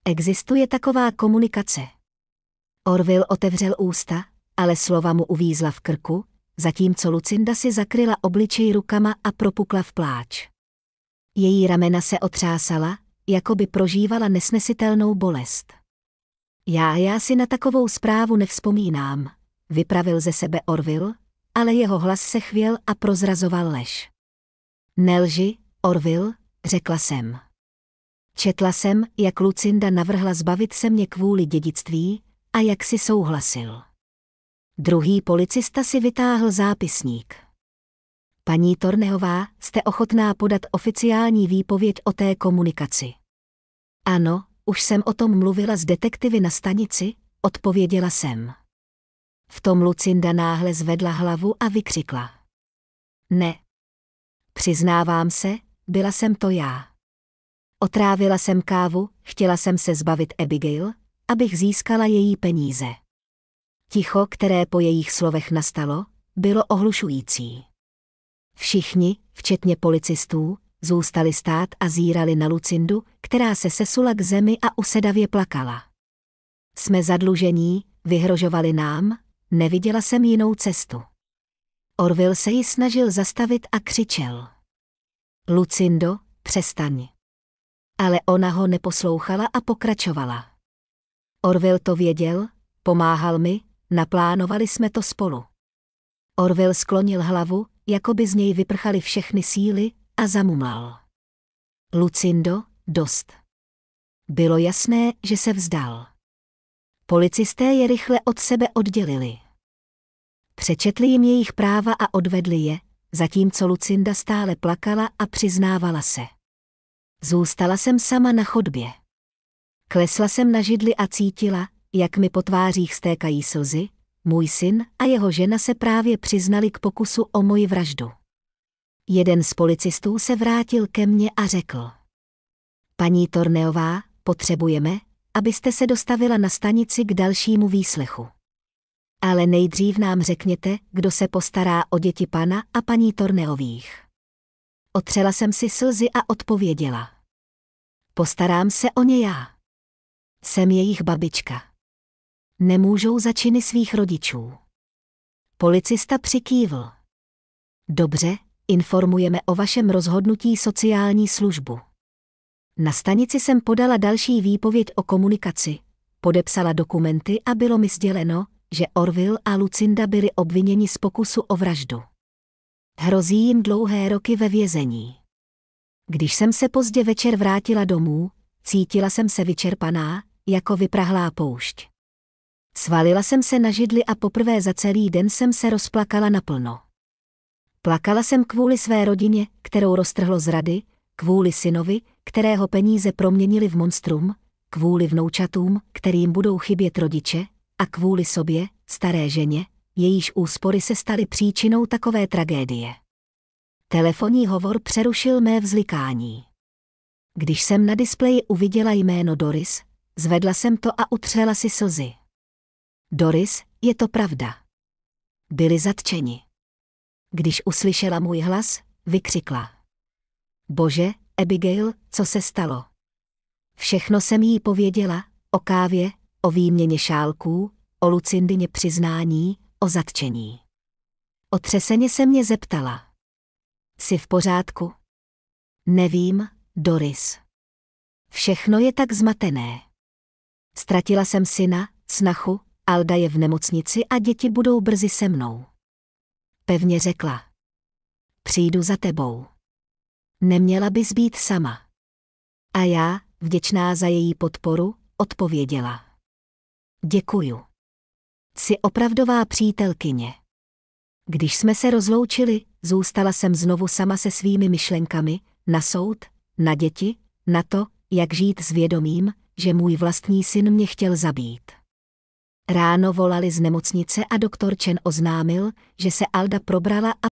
Existuje taková komunikace? Orville otevřel ústa, ale slova mu uvízla v krku, zatímco Lucinda si zakryla obličej rukama a propukla v pláč. Její ramena se otřásala, jako by prožívala nesnesitelnou bolest. Já si na takovou zprávu nevzpomínám, vypravil ze sebe Orville, ale jeho hlas se chvěl a prozrazoval lež. Nelži, Orville, řekla jsem. Četla jsem, jak Lucinda navrhla zbavit se mě kvůli dědictví a jak si souhlasil. Druhý policista si vytáhl zápisník. Paní Thorneová, jste ochotná podat oficiální výpověď o té komunikaci? Ano, už jsem o tom mluvila s detektivy na stanici, odpověděla jsem. V tom Lucinda náhle zvedla hlavu a vykřikla. Ne. Přiznávám se, byla jsem to já. Otrávila jsem kávu, chtěla jsem se zbavit Abigail, abych získala její peníze. Ticho, které po jejich slovech nastalo, bylo ohlušující. Všichni, včetně policistů, zůstali stát a zírali na Lucindu, která se sesula k zemi a usedavě plakala. Jsme zadlužení, vyhrožovali nám, neviděla jsem jinou cestu. Orville se ji snažil zastavit a křičel. Lucindo, přestaň. Ale ona ho neposlouchala a pokračovala. Orville to věděl, pomáhal mi, naplánovali jsme to spolu. Orville sklonil hlavu, jako by z něj vyprchaly všechny síly, a zamumlal. Lucindo, dost. Bylo jasné, že se vzdal. Policisté je rychle od sebe oddělili. Přečetli jim jejich práva a odvedli je, zatímco Lucinda stále plakala a přiznávala se. Zůstala jsem sama na chodbě. Klesla jsem na židli a cítila, jak mi po tvářích stékají slzy. Můj syn a jeho žena se právě přiznali k pokusu o moji vraždu. Jeden z policistů se vrátil ke mně a řekl. Paní Torneová, potřebujeme, abyste se dostavila na stanici k dalšímu výslechu. Ale nejdřív nám řekněte, kdo se postará o děti pana a paní Torneových. Otřela jsem si slzy a odpověděla. Postarám se o ně já. Jsem jejich babička. Nemůžou za činy svých rodičů. Policista přikývl. Dobře, informujeme o vašem rozhodnutí sociální službu. Na stanici jsem podala další výpověď o komunikaci, podepsala dokumenty a bylo mi sděleno, že Orville a Lucinda byli obviněni z pokusu o vraždu. Hrozí jim dlouhé roky ve vězení. Když jsem se pozdě večer vrátila domů, cítila jsem se vyčerpaná, jako vyprahlá poušť. Svalila jsem se na židli a poprvé za celý den jsem se rozplakala naplno. Plakala jsem kvůli své rodině, kterou roztrhlo zrady, kvůli synovi, kterého peníze proměnili v monstrum, kvůli vnoučatům, kterým budou chybět rodiče, a kvůli sobě, staré ženě, jejíž úspory se staly příčinou takové tragédie. Telefonní hovor přerušil mé vzlikání. Když jsem na displeji uviděla jméno Doris, zvedla jsem to a utřela si slzy. Doris, je to pravda. Byli zatčeni. Když uslyšela můj hlas, vykřikla. Bože, Abigail, co se stalo? Všechno jsem jí pověděla, o kávě, o výměně šálků, o Lucindině přiznání, o zatčení. Otřeseně se mě zeptala. Jsi v pořádku? Nevím, Doris. Všechno je tak zmatené. Ztratila jsem syna, snachu, Alda je v nemocnici a děti budou brzy se mnou. Pevně řekla. Přijdu za tebou. Neměla bys být sama. A já, vděčná za její podporu, odpověděla. Děkuju. Jsi opravdová přítelkyně. Když jsme se rozloučili, zůstala jsem znovu sama se svými myšlenkami, na soud, na děti, na to, jak žít s vědomím, že můj vlastní syn mě chtěl zabít. Ráno volali z nemocnice a doktor Chen oznámil, že se Alda probrala a